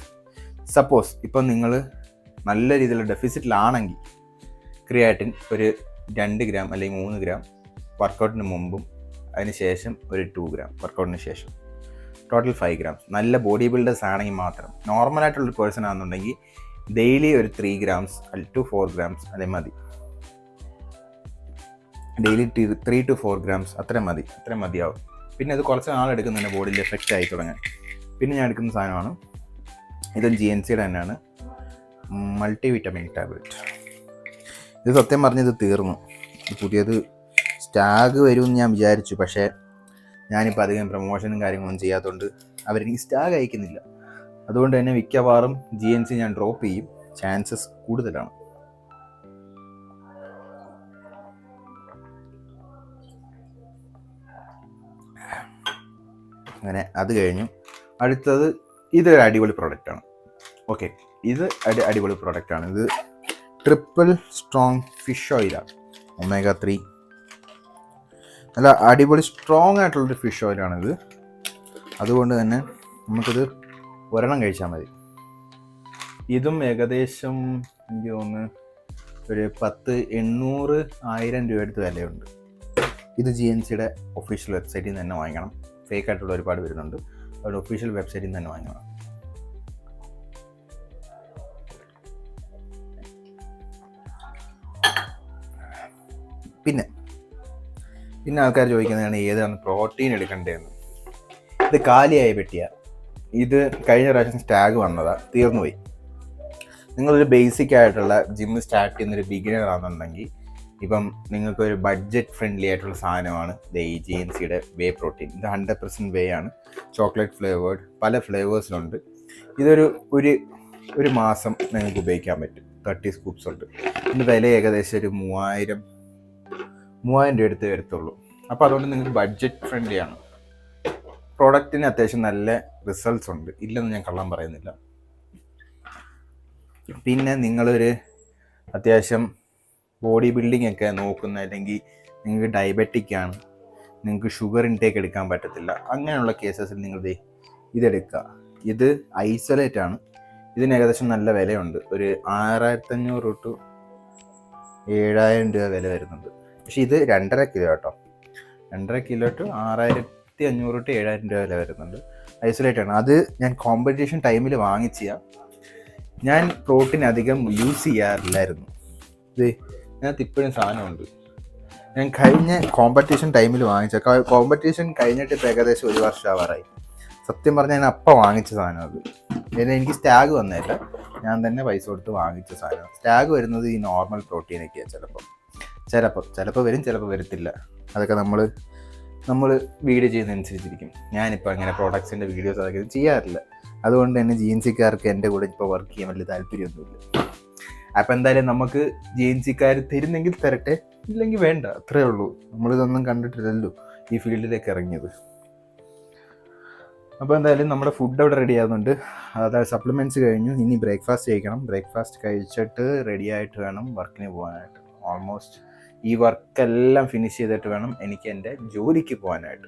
Speaker 1: സപ്പോസ് ഇപ്പം നിങ്ങൾ നല്ല രീതിയിലുള്ള ഡെഫിസിറ്റിലാണെങ്കിൽ ക്രിയാറ്റിൻ ഒരു 2 gram അല്ലെങ്കിൽ 3 gram വർക്കൗട്ടിന് മുമ്പും അതിന് ശേഷം ഒരു 2 gram വർക്കൗട്ടിന് ശേഷം, ടോട്ടൽ 5 grams. നല്ല ബോഡി ബിൽഡേഴ്സ് ആണെങ്കിൽ മാത്രം, നോർമലായിട്ടുള്ളൊരു പേഴ്സൺ ആണെന്നുണ്ടെങ്കിൽ ഡെയിലി ഒരു 3 grams to 4 grams അതേ മതി. ഡെയിലി 3 to 4 grams അത്രയും മതിയാവും. പിന്നെ അത് കുറച്ച് നാളെടുക്കും തന്നെ ബോഡിയിൽ എഫക്റ്റ് ആയി തുടങ്ങാൻ. പിന്നെ ഞാൻ എടുക്കുന്ന സാധനമാണ്, ഇത് GNCയുടെ തന്നെയാണ്, മൾട്ടി വിറ്റമിൻ ടാബ്ലറ്റ്. ഇത് സത്യം പറഞ്ഞത് തീർന്നു. പുതിയത് സ്റ്റാഗ് വരുമെന്ന് ഞാൻ വിചാരിച്ചു, പക്ഷേ ഞാനിപ്പോൾ അധികം പ്രൊമോഷനും കാര്യങ്ങളൊന്നും ചെയ്യാത്തതുകൊണ്ട് അവരെനിക്ക് സ്റ്റാഗ് അയക്കുന്നില്ല. അതുകൊണ്ട് തന്നെ മിക്കവാറും GNC ഞാൻ ഡ്രോപ്പ് ചെയ്യും, ചാൻസസ് കൂടുതലാണ്. അങ്ങനെ അത് കഴിഞ്ഞു. അടുത്തത് ഇതൊരു അടിപൊളി പ്രോഡക്റ്റാണ്. ഓക്കെ, ഇത് അടിപൊളി പ്രോഡക്റ്റാണ്. ഇത് ട്രിപ്പിൾ സ്ട്രോങ് ഫിഷ് ഓയിലാണ്, omega-3. നല്ല അടിപൊളി സ്ട്രോങ് ആയിട്ടുള്ളൊരു ഫിഷ് ഓയിലാണിത്. അതുകൊണ്ട് തന്നെ നമുക്കിത് ഒരെണ്ണം കഴിച്ചാൽ മതി. ഇതും ഏകദേശം എനിക്ക് തോന്നുന്നു ഒരു 10,800-1000 രൂപ അടുത്ത് വിലയുണ്ട്. ഇത് GNCയുടെ ഒഫീഷ്യൽ വെബ്സൈറ്റിൽ നിന്ന് തന്നെ വാങ്ങിക്കണം. ഫേക്ക് ആയിട്ടുള്ള ഒരുപാട് വരുന്നുണ്ട്, അവരുടെ ഒഫീഷ്യൽ വെബ്സൈറ്റിൽ നിന്ന് തന്നെ വാങ്ങണം. പിന്നെ പിന്നെ ആൾക്കാർ ചോദിക്കുന്നതാണ് ഏതാണ് പ്രോട്ടീൻ എടുക്കേണ്ടതെന്ന്. ഇത് കാലിയായ പെട്ടിയാണ്. ഇത് കഴിഞ്ഞ പ്രാവശ്യം സ്റ്റാഗ് വന്നതാണ്, തീർന്നുപോയി. നിങ്ങളൊരു ബേസിക് ആയിട്ടുള്ള ജിമ്മ് സ്റ്റാർട്ട് ചെയ്യുന്നൊരു ബിഗിനർ ആണെന്നുണ്ടെങ്കിൽ ഇപ്പം നിങ്ങൾക്കൊരു ബഡ്ജറ്റ് ഫ്രണ്ട്ലി ആയിട്ടുള്ള സാധനമാണ് ഈ GNCയുടെ വേ പ്രോട്ടീൻ. ഇത് 100% വേ ആണ്, ചോക്ലേറ്റ് ഫ്ലേവേർഡ്, പല ഫ്ലേവേഴ്സിലുണ്ട്. ഇതൊരു ഒരു മാസം നിങ്ങൾക്ക് ഉപയോഗിക്കാൻ പറ്റും. 30 സ്കൂപ്സ് ഉണ്ട്. ഇതിൻ്റെ വില ഏകദേശം ഒരു 3000 രൂപ എടുത്ത് വരത്തുള്ളൂ. അപ്പോൾ അതുകൊണ്ട് നിങ്ങൾക്ക് ബഡ്ജറ്റ് ഫ്രണ്ട്ലി ആണ്. പ്രോഡക്റ്റിന് അത്യാവശ്യം നല്ല റിസൾട്ട്സ് ഉണ്ട്, ഇല്ലെന്ന് ഞാൻ കള്ളം പറയുന്നില്ല. പിന്നെ നിങ്ങളൊരു അത്യാവശ്യം ബോഡി ബിൽഡിംഗ് ഒക്കെ നോക്കുന്ന, അല്ലെങ്കിൽ നിങ്ങൾക്ക് ഡയബറ്റിക് ആണ്, നിങ്ങൾക്ക് ഷുഗർ ഇൻടേക്ക് എടുക്കാൻ പറ്റത്തില്ല, അങ്ങനെയുള്ള കേസസിൽ നിങ്ങൾ ഇതെടുക്കുക. ഇത് ഐസൊലേറ്റ് ആണ്. ഇതിന് ഏകദേശം നല്ല വിലയുണ്ട്. ഒരു 6500 to 7000 രൂപ വില വരുന്നുണ്ട്. പക്ഷെ ഇത് 2.5 കിലോ കേട്ടോ. 2.5 കിലോ to 6500 to 7000 രൂപ വില വരുന്നുണ്ട്. ഐസൊലേറ്റ് ആണ്. അത് ഞാൻ കോമ്പറ്റീഷൻ ടൈമിൽ വാങ്ങിച്ചാൽ ഞാൻ പ്രോട്ടീൻ അധികം യൂസ് ചെയ്യാറില്ലായിരുന്നു. ഇത് ഇതിനകത്ത് ഇപ്പോഴും സാധനമുണ്ട്. ഞാൻ കഴിഞ്ഞ കോമ്പറ്റീഷൻ ടൈമിൽ വാങ്ങിച്ച, കോമ്പറ്റീഷൻ കഴിഞ്ഞിട്ട് ഇപ്പോൾ ഏകദേശം 1 വർഷം ആവാറായി. സത്യം പറഞ്ഞാൽ ഞാൻ അപ്പം വാങ്ങിച്ച സാധനം അത്. എനിക്ക് സ്റ്റാഗ് വന്നില്ല, ഞാൻ തന്നെ പൈസ കൊടുത്ത് വാങ്ങിച്ച സാധനം. സ്റ്റാഗ് വരുന്നത് ഈ നോർമൽ പ്രോട്ടീനൊക്കെയാണ്. ചിലപ്പോൾ വരും, ചിലപ്പോൾ വരത്തില്ല. അതൊക്കെ നമ്മൾ വീഡിയോ ചെയ്യുന്നതനുസരിച്ചിരിക്കും. ഞാനിപ്പോൾ അങ്ങനെ പ്രോഡക്ട്സിൻ്റെ വീഡിയോസ് അതൊക്കെ ചെയ്യാറില്ല. അതുകൊണ്ട് തന്നെ GNCക്കാർക്ക് എൻ്റെ കൂടെ ഇപ്പോൾ വർക്ക് ചെയ്യാൻ വലിയ താല്പര്യമൊന്നുമില്ല. അപ്പം എന്തായാലും നമുക്ക് GNCക്കാർ തരുന്നെങ്കിൽ തരട്ടെ, ഇല്ലെങ്കിൽ വേണ്ട, അത്രേ ഉള്ളൂ. നമ്മളിതൊന്നും കണ്ടിട്ടില്ലല്ലോ ഈ ഫീൽഡിലേക്ക് ഇറങ്ങിയത്. അപ്പോൾ എന്തായാലും നമ്മുടെ ഫുഡ് അവിടെ റെഡി ആകുന്നുണ്ട്. അതായത് സപ്ലിമെൻറ്റ്സ് കഴിഞ്ഞു. ഇനി ബ്രേക്ക്ഫാസ്റ്റ് കഴിക്കണം. ബ്രേക്ക്ഫാസ്റ്റ് കഴിച്ചിട്ട് റെഡി ആയിട്ട് വേണം വർക്കിന് പോകാനായിട്ട്. ഓൾമോസ്റ്റ് ഈ വർക്കെല്ലാം ഫിനിഷ് ചെയ്തിട്ട് വേണം എനിക്ക് എൻ്റെ ജോലിക്ക് പോകാനായിട്ട്.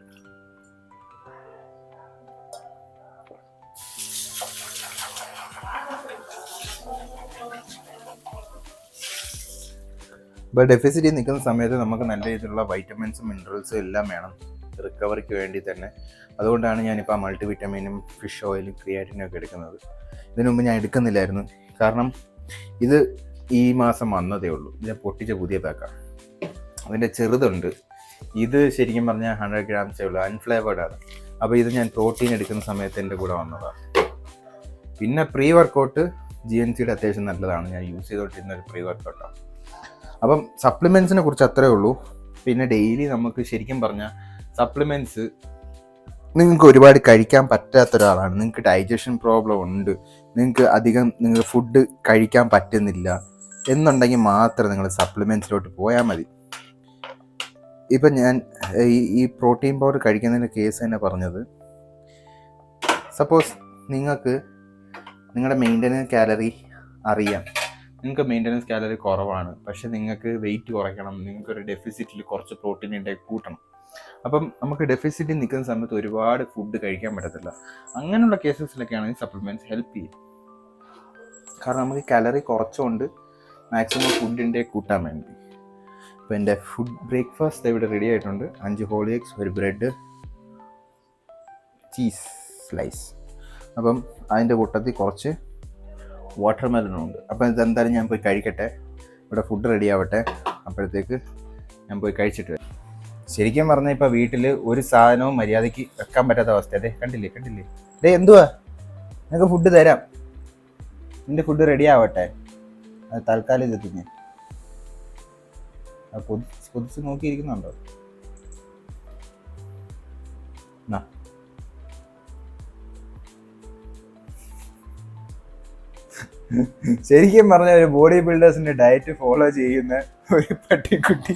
Speaker 1: ഇപ്പോൾ ഡെഫിസിറ്റിൽ നിൽക്കുന്ന സമയത്ത് നമുക്ക് നല്ല രീതിയിലുള്ള വൈറ്റമിൻസും മിനറൽസും എല്ലാം വേണം റിക്കവറിക്ക് വേണ്ടി തന്നെ. അതുകൊണ്ടാണ് ഞാനിപ്പോൾ ആ മൾട്ടിവിറ്റമിനും ഫിഷ് ഓയിലും ക്രിയാറ്റിനും ഒക്കെ എടുക്കുന്നത്. ഇതിനു മുമ്പ് ഞാൻ എടുക്കുന്നില്ലായിരുന്നു, കാരണം ഇത് ഈ മാസം വന്നതേ ഉള്ളൂ. ഞാൻ പൊട്ടിച്ച പുതിയ പാക്കാണ്. അതിൻ്റെ ചെറുതുണ്ട്. ഇത് ശരിക്കും പറഞ്ഞാൽ 100 grams ഉള്ളൂ, അൺഫ്ലേവേർഡ് ആണ്. അപ്പോൾ ഇത് ഞാൻ പ്രോട്ടീൻ എടുക്കുന്ന സമയത്ത് എൻ്റെ കൂടെ വന്നതാണ്. പിന്നെ പ്രീ വർക്കൗട്ട് GNCയുടെ അത്യാവശ്യം നല്ലതാണ്. ഞാൻ യൂസ് ചെയ്തുകൊണ്ടിരുന്ന ഒരു പ്രീ വർക്കൗട്ടാണ്. അപ്പം സപ്ലിമെൻറ്റ്സിനെ കുറിച്ച് അത്രേ ഉള്ളൂ. പിന്നെ ഡെയിലി നമുക്ക് ശരിക്കും പറഞ്ഞാൽ സപ്ലിമെൻറ്റ്സ് നിങ്ങൾക്ക് ഒരുപാട് കഴിക്കാൻ പറ്റാത്ത ഒരാളാണ്, നിങ്ങൾക്ക് ഡൈജഷൻ പ്രോബ്ലം ഉണ്ട്, നിങ്ങൾക്ക് ഫുഡ് കഴിക്കാൻ പറ്റുന്നില്ല എന്നുണ്ടെങ്കിൽ മാത്രം നിങ്ങൾ സപ്ലിമെൻറ്റ്സിലോട്ട് പോയാൽ മതി. ഇപ്പം ഞാൻ ഈ പ്രോട്ടീൻ പൗഡർ കഴിക്കുന്നതിൻ്റെ കേസ് തന്നെ പറഞ്ഞത്, സപ്പോസ് നിങ്ങൾക്ക് നിങ്ങളുടെ മെയിൻ്റനൻസ് കാലറി അറിയാം, നിങ്ങൾക്ക് മെയിൻ്റനൻസ് കാലറി കുറവാണ്, പക്ഷേ നിങ്ങൾക്ക് വെയിറ്റ് കുറയ്ക്കണം, നിങ്ങൾക്കൊരു ഡെഫിസിറ്റിൽ കുറച്ച് പ്രോട്ടീൻ ഇൻടേക്ക് കൂട്ടണം. അപ്പം നമുക്ക് ഡെഫിസിറ്റിൽ നിൽക്കുന്ന സമയത്ത് ഒരുപാട് ഫുഡ് കഴിക്കാൻ പറ്റത്തില്ല. അങ്ങനെയുള്ള കേസസിലൊക്കെയാണ് ഈ സപ്ലിമെൻറ്റ്സ് ഹെൽപ്പ് ചെയ്യും. കാരണം നമുക്ക് കാലറി കുറച്ചുകൊണ്ട് മാക്സിമം ഫുഡ് ഇൻടേക്ക് കൂട്ടാൻ വേണ്ടി. അപ്പോൾ എൻ്റെ ബ്രേക്ക്ഫാസ്റ്റ് ഇവിടെ റെഡി ആയിട്ടുണ്ട്. 5 ഹോൾ എഗ്സ്, ഒരു ബ്രെഡ്, ചീസ് സ്ലൈസ്. അപ്പം അതിൻ്റെ കൂട്ടത്തിൽ കുറച്ച് വാട്ടർമെലനും ഉണ്ട്. അപ്പോൾ ഇതെന്തായാലും ഞാൻ പോയി കഴിക്കട്ടെ. ഇവിടെ ഫുഡ് റെഡി ആവട്ടെ, അപ്പോഴത്തേക്ക് ഞാൻ പോയി കഴിച്ചിട്ട് വരാം. ശരിക്കും പറഞ്ഞാൽ ഇപ്പോൾ വീട്ടിൽ ഒരു സാധനവും മര്യാദയ്ക്ക് വെക്കാൻ പറ്റാത്ത അവസ്ഥ. കണ്ടില്ലേ എന്തുവാ, നിങ്ങൾക്ക് ഫുഡ് തരാം, നിൻ്റെ ഫുഡ് റെഡി ആവട്ടെ, അത് തൽക്കാലം ഇത് തിന്നെ. കൊതിച്ച് നോക്കിയിരിക്കുന്നുണ്ടോ? ശരിക്കും പറഞ്ഞ ഒരു ബോഡി ബിൽഡേഴ്സിൻ്റെ ഡയറ്റ് ഫോളോ ചെയ്യുന്ന ഒരു പട്ടിക്കുട്ടി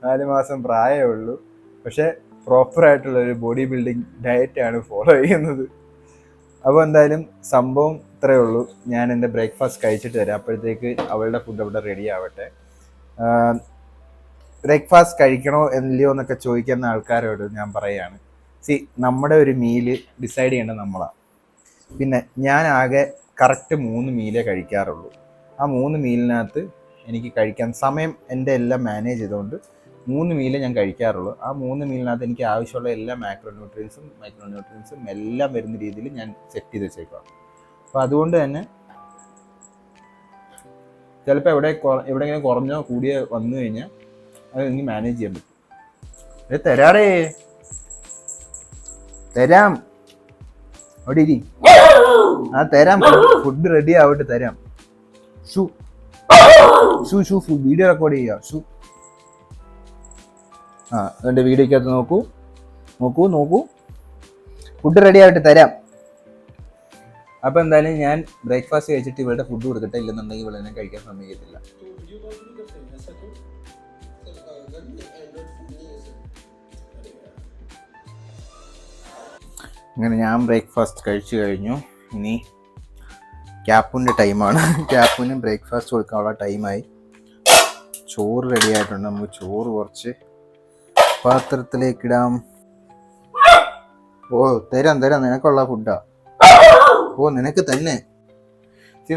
Speaker 1: 4 മാസം പ്രായമേ ഉള്ളൂ, പക്ഷേ പ്രോപ്പറായിട്ടുള്ള ഒരു ബോഡി ബിൽഡിങ് ഡയറ്റാണ് ഫോളോ ചെയ്യുന്നത്. അപ്പോൾ എന്തായാലും സംഭവം ഇത്രയേ ഉള്ളൂ. ഞാൻ എൻ്റെ ബ്രേക്ക്ഫാസ്റ്റ് കഴിച്ചിട്ട് തരാം, അപ്പോഴത്തേക്ക് അവളുടെ ഫുഡ് അവിടെ റെഡി ആവട്ടെ. ബ്രേക്ക്ഫാസ്റ്റ് കഴിക്കണോ ഇല്ലയോ എന്നൊക്കെ ചോദിക്കുന്ന ആൾക്കാരോട് ഞാൻ പറയുകയാണ്, നമ്മുടെ ഒരു മീല് ഡിസൈഡ് ചെയ്യേണ്ടത് നമ്മളാണ്. പിന്നെ ഞാൻ ആകെ കറക്റ്റ് 3 മീലേ കഴിക്കാറുള്ളൂ. ആ 3 മീലിനകത്ത് എനിക്ക് കഴിക്കാൻ സമയം എൻ്റെ എല്ലാം മാനേജ് ചെയ്തുകൊണ്ട് 3 മീലേ ഞാൻ കഴിക്കാറുള്ളൂ. ആ 3 മീലിനകത്ത് എനിക്ക് ആവശ്യമുള്ള എല്ലാ മൈക്രോ ന്യൂട്രിയൻസും എല്ലാം വരുന്ന രീതിയിൽ ഞാൻ സെറ്റ് ചെയ്ത് വെച്ചേക്കാം. അപ്പോൾ അതുകൊണ്ട് തന്നെ ചിലപ്പോൾ എവിടെയെങ്കിലും കുറഞ്ഞോ കൂടിയോ വന്നു കഴിഞ്ഞാൽ അത് എനിക്ക് മാനേജ് ചെയ്യാൻ പറ്റും. തരാടേ, തരാം. അവിടെ ഇരി. ആ തരാം, ഫുഡ് റെഡി ആവട്ടെ, തരാം. Shoe shoe shoe food video record ചെയ്യാം. ഷൂ ആ എൻ്റെ വീഡിയോക്കകത്ത് നോക്കൂ നോക്കൂ നോക്കൂ, ഫുഡ് റെഡി ആവട്ടെ, തരാം. അപ്പോൾ എന്തായാലും ഞാൻ ബ്രേക്ക്ഫാസ്റ്റ് കഴിച്ചിട്ട് ഇവളുടെ ഫുഡ് കൊടുക്കട്ടെ, ഇല്ലെന്നുണ്ടെങ്കിൽ ഇവിടെ എന്നെ കഴിക്കാൻ സമ്മതിക്കത്തില്ല. അങ്ങനെ ഞാൻ ബ്രേക്ക്ഫാസ്റ്റ് കഴിച്ചു കഴിഞ്ഞു. ഇനി ക്യാപ്പുൻ്റെ ടൈമാണ്. ക്യാപ്പിന് ബ്രേക്ക്ഫാസ്റ്റ് കൊടുക്കാനുള്ള ടൈമായി. ചോറ് റെഡി ആയിട്ടുണ്ട്. നമുക്ക് ചോറ് കുറച്ച് പാത്രത്തിലേക്കിടാം. ഓ തരാം തരാം, നിനക്കുള്ള ഫുഡാ. ഓ നിനക്ക് തന്നെ.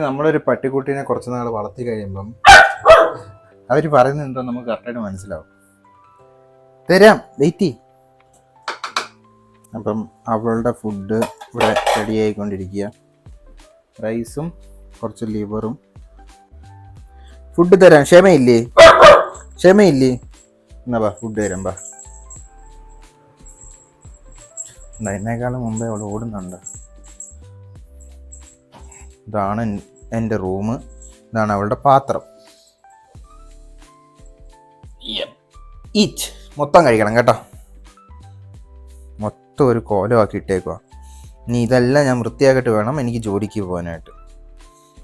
Speaker 1: നമ്മളൊരു പട്ടിക്കുട്ടീനെ കുറച്ച് നാൾ വളർത്തി കഴിയുമ്പം അവർ പറയുന്നത് എന്തോ നമുക്ക് കറക്റ്റായിട്ട് മനസ്സിലാവും. തരാം, വെയിറ്റ് ചെയ്യ്. അപ്പം അവളുടെ ഫുഡ് ഇവിടെ റെഡി ആയിക്കൊണ്ടിരിക്കുക. റൈസും കുറച്ച് ലിവറും. ഫുഡ് തരാം, ക്ഷമയില്ലേ ക്ഷമയില്ലേ? എന്നാ ബാ ഫുഡ് തരാം, ബാ. എന്നേക്കാളും മുമ്പേ അവൾ ഓടുന്നുണ്ട്. ഇതാണ് എൻ്റെ റൂം, ഇതാണ് അവളുടെ പാത്രം. ഈറ്റ് മൊത്തം കഴിക്കണം കേട്ടോ. മൊത്തം ഒരു കോലമാക്കി ഇട്ടേക്കുക. ഇനി ഇതെല്ലാം ഞാൻ വൃത്തിയാക്കിയിട്ട് വേണം എനിക്ക് ജോലിക്ക് പോകാനായിട്ട്.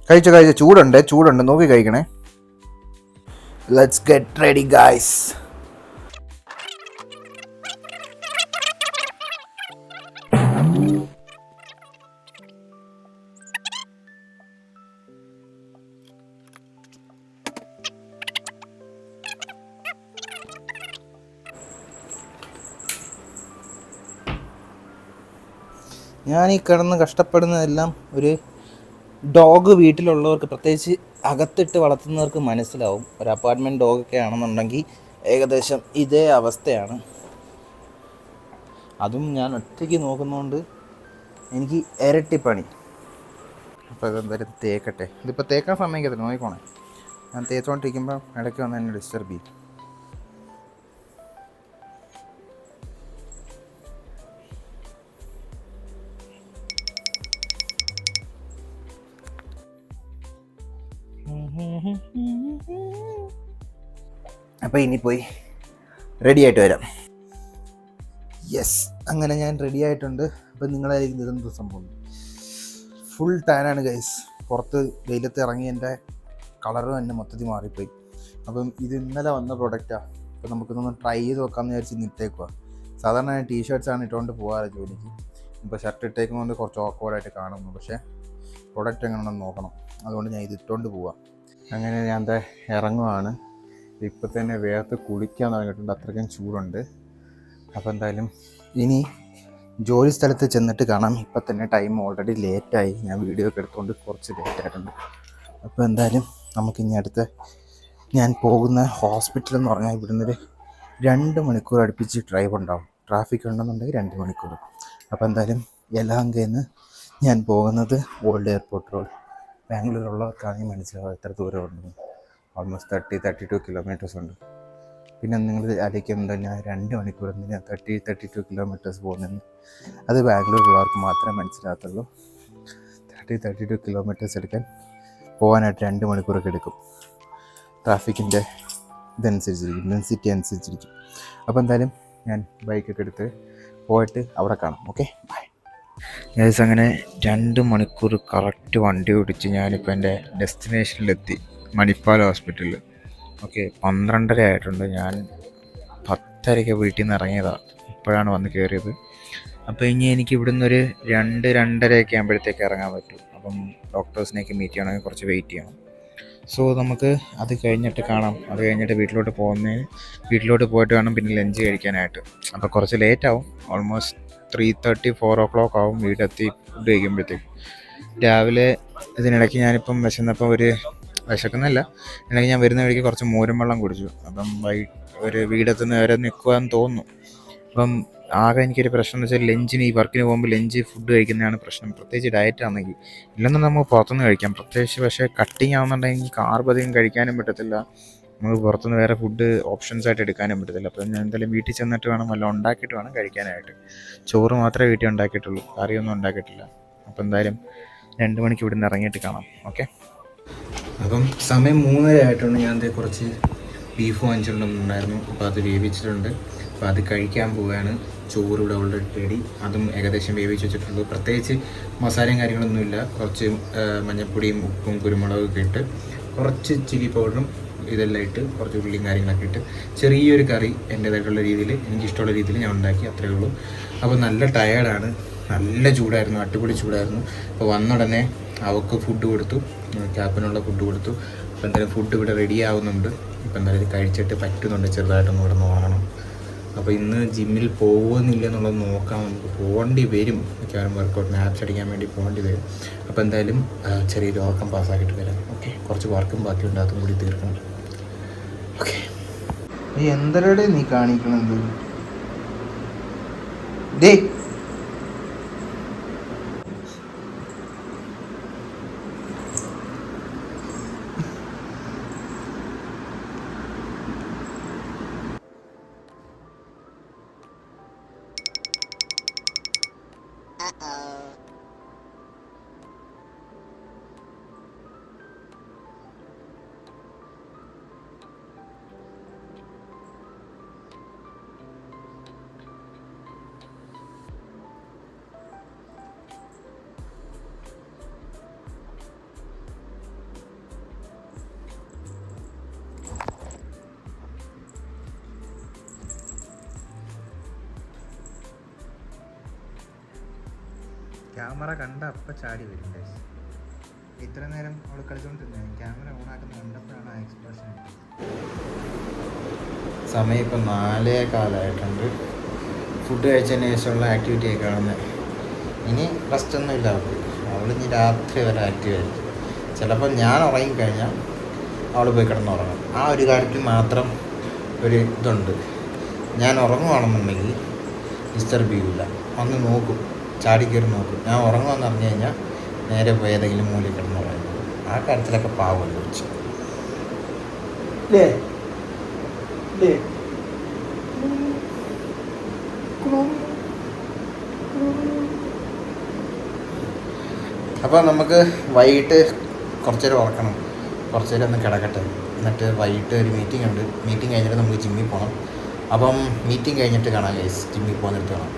Speaker 1: കഴിച്ച ചൂടുണ്ട് നോക്കി കഴിക്കണേ. Let's get ready guys. ഞാൻ ഈ കിടന്ന് കഷ്ടപ്പെടുന്നതെല്ലാം ഒരു ഡോഗ് വീട്ടിലുള്ളവർക്ക്, പ്രത്യേകിച്ച് അകത്തിട്ട് വളർത്തുന്നവർക്ക് മനസ്സിലാവും. ഒരു അപ്പാർട്ട്മെൻറ്റ് ഡോഗൊക്കെ ആണെന്നുണ്ടെങ്കിൽ ഏകദേശം ഇതേ അവസ്ഥയാണ്. അതും ഞാൻ ഒറ്റയ്ക്ക് നോക്കുന്നതുകൊണ്ട് എനിക്ക് ഇരട്ടിപ്പണി. അപ്പോൾ ഇതെന്തായാലും തേക്കട്ടെ. ഇതിപ്പോൾ തേക്കാൻ സമ്മതിക്കത്തില്ല, നോക്കിക്കോണേ. ഞാൻ തേച്ചുകൊണ്ടിരിക്കുമ്പോൾ ഇടയ്ക്ക് വന്ന് എന്നെ ഡിസ്റ്റർബ് ചെയ്യും. അപ്പോൾ ഇനി പോയി റെഡി ആയിട്ട് വരാം. യെസ്, അങ്ങനെ ഞാൻ റെഡി ആയിട്ടുണ്ട്. അപ്പം നിങ്ങളായിരിക്കും ഇതെന്ത് സംഭവം, ഫുൾ ടാനാണ് ഗൈസ്. പുറത്ത് വെയിലത്ത് ഇറങ്ങി എൻ്റെ കളറ് തന്നെ മൊത്തത്തിൽ മാറിപ്പോയി. അപ്പം ഇത് ഇന്നലെ വന്ന പ്രൊഡക്റ്റാണ്. അപ്പോൾ നമുക്കിതൊന്ന് ട്രൈ ചെയ്ത് നോക്കാമെന്ന് വിചാരിച്ച് നിട്ടേക്കുക. സാധാരണ ഞാൻ ടീഷർട്ട്സാണ് ഇട്ടുകൊണ്ട് പോകാറ് ജോലിക്ക്. ഇപ്പോൾ ഷർട്ട് ഇട്ടേക്കുന്നതുകൊണ്ട് കുറച്ച് ഓക്വേർഡായിട്ട് കാണുന്നു. പക്ഷേ പ്രൊഡക്റ്റ് എങ്ങനെയാണെന്ന് നോക്കണം, അതുകൊണ്ട് ഞാൻ ഇത് ഇട്ടുകൊണ്ട് പോവാം. അങ്ങനെ ഞാൻ ഇറങ്ങുവാണ്. ഇപ്പം തന്നെ വേർത്ത് കുളിക്കാൻ തുടങ്ങിയിട്ടുണ്ട്, അത്രയ്ക്കും ചൂടുണ്ട്. അപ്പോൾ എന്തായാലും ഇനി ജോലി സ്ഥലത്ത് ചെന്നിട്ട് കാണാം. ഇപ്പം തന്നെ ടൈം ഓൾറെഡി ലേറ്റായി. ഞാൻ വീഡിയോ ഒക്കെ എടുത്തുകൊണ്ട് കുറച്ച് ലേറ്റായിട്ടുണ്ട്. അപ്പോൾ എന്തായാലും നമുക്കിനി അടുത്ത് ഞാൻ പോകുന്ന ഹോസ്പിറ്റൽ എന്ന് പറഞ്ഞാൽ ഇവിടുന്ന് ഒരു 2 മണിക്കൂർ അടുപ്പിച്ച് ഡ്രൈവ് ഉണ്ടാവും. ട്രാഫിക് ഉണ്ടെന്നുണ്ടെങ്കിൽ 2 മണിക്കൂർ. അപ്പോൾ എന്തായാലും യലഹങ്കയിൽ ഞാൻ പോകുന്നത് ഓൾഡ് എയർപോർട്ട് റോഡ്. ബാംഗ്ലൂരുള്ളവർക്കാണെങ്കിൽ മനസ്സിലാവും എത്ര ദൂരം ഉണ്ട്. ഓൾമോസ്റ്റ് 32 കിലോമീറ്റേഴ്സ് ഉണ്ട്. പിന്നെ നിങ്ങൾ ആലോചിക്കുന്നുണ്ട് ഞാൻ 2 മണിക്കൂർ എന്തിനാണ് 32 കിലോമീറ്റേഴ്സ് പോകുന്നതെന്ന്. അത് ബാംഗ്ലൂരുള്ളവർക്ക് മാത്രമേ മനസ്സിലാകത്തുള്ളൂ. 32 കിലോമീറ്റേഴ്സ് എടുക്കാൻ പോകാനായിട്ട് 2 മണിക്കൂറൊക്കെ എടുക്കും. ട്രാഫിക്കിൻ്റെ ഇതനുസരിച്ചിരിക്കും, ഡെൻസിറ്റി അനുസരിച്ചിരിക്കും. അപ്പോൾ എന്തായാലും ഞാൻ ബൈക്കൊക്കെ എടുത്ത് പോയിട്ട് അവിടെ കാണാം. Okay, bye. ഏകദേശം അങ്ങനെ 2 മണിക്കൂർ കറക്റ്റ് വണ്ടി ഓടിച്ച് ഞാനിപ്പോൾ എൻ്റെ ഡെസ്റ്റിനേഷനിലെത്തി, മണിപ്പാൽ ഹോസ്പിറ്റലിൽ. ഓക്കെ, 12:30 ആയിട്ടുണ്ട്. ഞാൻ 10:30 വീട്ടിൽ നിന്ന് ഇറങ്ങിയതാണ്, ഇപ്പോഴാണ് വന്ന് കയറിയത്. അപ്പോൾ ഇനി എനിക്ക് ഇവിടുന്ന് ഒരു 2-2:30 ആകുമ്പോഴത്തേക്ക് ഇറങ്ങാൻ പറ്റും. അപ്പം ഡോക്ടേഴ്സിനെയൊക്കെ മീറ്റ് ചെയ്യണമെങ്കിൽ കുറച്ച് വെയിറ്റ് ചെയ്യണം. സോ നമുക്ക് അത് കഴിഞ്ഞിട്ട് കാണാം. അത് കഴിഞ്ഞിട്ട് വീട്ടിലോട്ട് പോയിട്ട് വേണം പിന്നെ ലഞ്ച് കഴിക്കാനായിട്ട്. അപ്പോൾ കുറച്ച് ലേറ്റാവും. ഓൾമോസ്റ്റ് 3:30-4 o'clock ആവും വീടെത്തി ഫുഡ് കഴിക്കുമ്പോഴത്തേക്ക്. രാവിലെ ഇതിനിടയ്ക്ക് ഞാനിപ്പം വിശന്നപ്പോൾ വിശക്കുന്നല്ല, ഇടയ്ക്ക് ഞാൻ വരുന്ന വഴിക്ക് കുറച്ച് മോരും വെള്ളം കുടിച്ചു. അപ്പം ഒരു വീടെത്തുന്ന വരെ നിൽക്കുവാന്ന് തോന്നുന്നു. അപ്പം ആകെ എനിക്കൊരു പ്രശ്നം എന്ന് വെച്ചാൽ ഈ വർക്കിന് പോകുമ്പോൾ ലഞ്ച് ഫുഡ് കഴിക്കുന്നതാണ് പ്രശ്നം. പ്രത്യേകിച്ച് ഡയറ്റ് ആണെങ്കിൽ ഇല്ലെന്നും നമുക്ക് പുറത്തുനിന്ന് കഴിക്കാം. പ്രത്യേകിച്ച് പക്ഷേ കട്ടിങ് ആവുന്നുണ്ടെങ്കിൽ കാർബ് അധികം കഴിക്കാനും പറ്റത്തില്ല. നമുക്ക് പുറത്തുനിന്ന് വേറെ ഫുഡ് ഓപ്ഷൻസ് ആയിട്ട് എടുക്കാനും പറ്റത്തില്ല. അപ്പോൾ ഞാൻ എന്തായാലും വീട്ടിൽ ചെന്നിട്ട് വേണം വല്ലതും ഉണ്ടാക്കിയിട്ട് വേണം കഴിക്കാനായിട്ട്. ചോറ് മാത്രമേ വീട്ടിൽ ഉണ്ടാക്കിയിട്ടുള്ളൂ, കറിയൊന്നും ഉണ്ടാക്കിയിട്ടില്ല. അപ്പോൾ എന്തായാലും 2 മണിക്ക് ഇവിടെ നിന്ന് ഇറങ്ങിയിട്ട് കാണാം. ഓക്കെ. അപ്പം സമയം 3:30 ആയിട്ടുണ്ട്. ഞാൻ കുറച്ച് ബീഫ് വാങ്ങിച്ചിട്ടുണ്ടായിരുന്നു, അപ്പോൾ അത് വേവിച്ചിട്ടുണ്ട്. അപ്പോൾ അത് കഴിക്കാൻ പോവുകയാണ്. ചോറ് ഇവിടെ ഓൾറെഡി റെഡി, അതും ഏകദേശം വേവിച്ച് വെച്ചിട്ടുണ്ട്. പ്രത്യേകിച്ച് മസാലയും കാര്യങ്ങളൊന്നുമില്ല. കുറച്ച് മഞ്ഞൾപ്പൊടിയും ഉപ്പും കുരുമുളകൊക്കെ ഇട്ട്, കുറച്ച് ചില്ലി പൗഡറും ഇതെല്ലാം ഇട്ട്, കുറച്ച് ഉള്ളിയും കാര്യങ്ങളൊക്കെ ഇട്ട് ചെറിയൊരു കറി എൻ്റേതായിട്ടുള്ള രീതിയിൽ, എനിക്കിഷ്ടമുള്ള രീതിയിൽ ഞാൻ ഉണ്ടാക്കി, അത്രയേ ഉള്ളൂ. അപ്പോൾ നല്ല ടയേർഡാണ്, നല്ല ചൂടായിരുന്നു, അടിപൊളി ചൂടായിരുന്നു. അപ്പോൾ വന്ന ഉടനെ അവൾക്ക് ഫുഡ് കൊടുത്തു, ക്യാപ്പിനുള്ള ഫുഡ് കൊടുത്തു. അപ്പോൾ എന്തായാലും ഫുഡ് ഇവിടെ റെഡി ആവുന്നുണ്ട്. ഇപ്പോൾ എന്തായാലും കഴിച്ചിട്ട് പറ്റുന്നുണ്ട്, ചെറുതായിട്ടൊന്ന് ഇവിടെ നോക്കണം. അപ്പോൾ ഇന്ന് ജിമ്മിൽ പോകുന്നില്ല എന്നുള്ളത് നോക്കാം. നമുക്ക് പോകേണ്ടി വരും, മിക്കവാറും വർക്കൗട്ടിന് ആപ്സ് അടിക്കാൻ വേണ്ടി പോകേണ്ടി വരും. അപ്പോൾ എന്തായാലും ചെറിയൊരു ഉറക്കം പാസ്സാക്കിയിട്ട് വരാം. ഓക്കെ. കുറച്ച് വർക്കും ബാക്കിയുണ്ട്, അതും കൂടി തീർക്കണം. ഓക്കെ. നീ എന്തരടെ നീ കാണിക്കണത്? ഡേ ക്യാമറ കണ്ട അപ്പം ചാടി വരും. ഇത്ര നേരം അവൾ കളിച്ചുകൊണ്ടിരുന്നേ, ക്യാമറ ഓണാക്കുന്ന കണ്ടപ്പോഴാണ് ആ എക്സ്പ്രഷൻ. സമയം ഇപ്പം 4:15 ഫുഡ് കഴിച്ചതിന് ശേഷമുള്ള ആക്ടിവിറ്റിയൊക്കെ കാണുന്നത്. ഇനി റെസ്റ്റൊന്നും ഇല്ല അവൾ ഇനി രാത്രി വരെ ആക്റ്റീവായിരിക്കും. ചിലപ്പോൾ ഞാൻ ഉറങ്ങിക്കഴിഞ്ഞാൽ അവൾ പോയി കിടന്നുറങ്ങും. ആ ഒരു കാര്യത്തിൽ മാത്രം ഒരു ഇതുണ്ട്. ഞാൻ ഉറങ്ങുവാണെന്നുണ്ടെങ്കിൽ ഡിസ്റ്റർബ് ചെയ്യില്ല, വന്ന് നോക്കും, ചാടിക്കയറി നോക്കും. ഞാൻ ഉറങ്ങുമെന്ന് പറഞ്ഞു കഴിഞ്ഞാൽ നേരെ പോയി ഏതെങ്കിലും മൂലയിൽ കിടന്നുറങ്ങും. ആ കാര്യത്തിലൊക്കെ പാവമല്ലോ വെച്ച്. അപ്പോൾ നമുക്ക് വൈകിട്ട് കുറച്ച് നേരം ഉറക്കണം, കുറച്ച് നേരം ഒന്ന് കിടക്കട്ടെ. എന്നിട്ട് വൈകിട്ട് ഒരു മീറ്റിംഗ് ഉണ്ട്. മീറ്റിംഗ് കഴിഞ്ഞിട്ട് നമുക്ക് ജിമ്മിൽ പോകണം. അപ്പം മീറ്റിംഗ് കഴിഞ്ഞിട്ട് കാണാം ഗൈസ്, ജിമ്മിൽ പോകുന്നിടത്ത് കാണാം.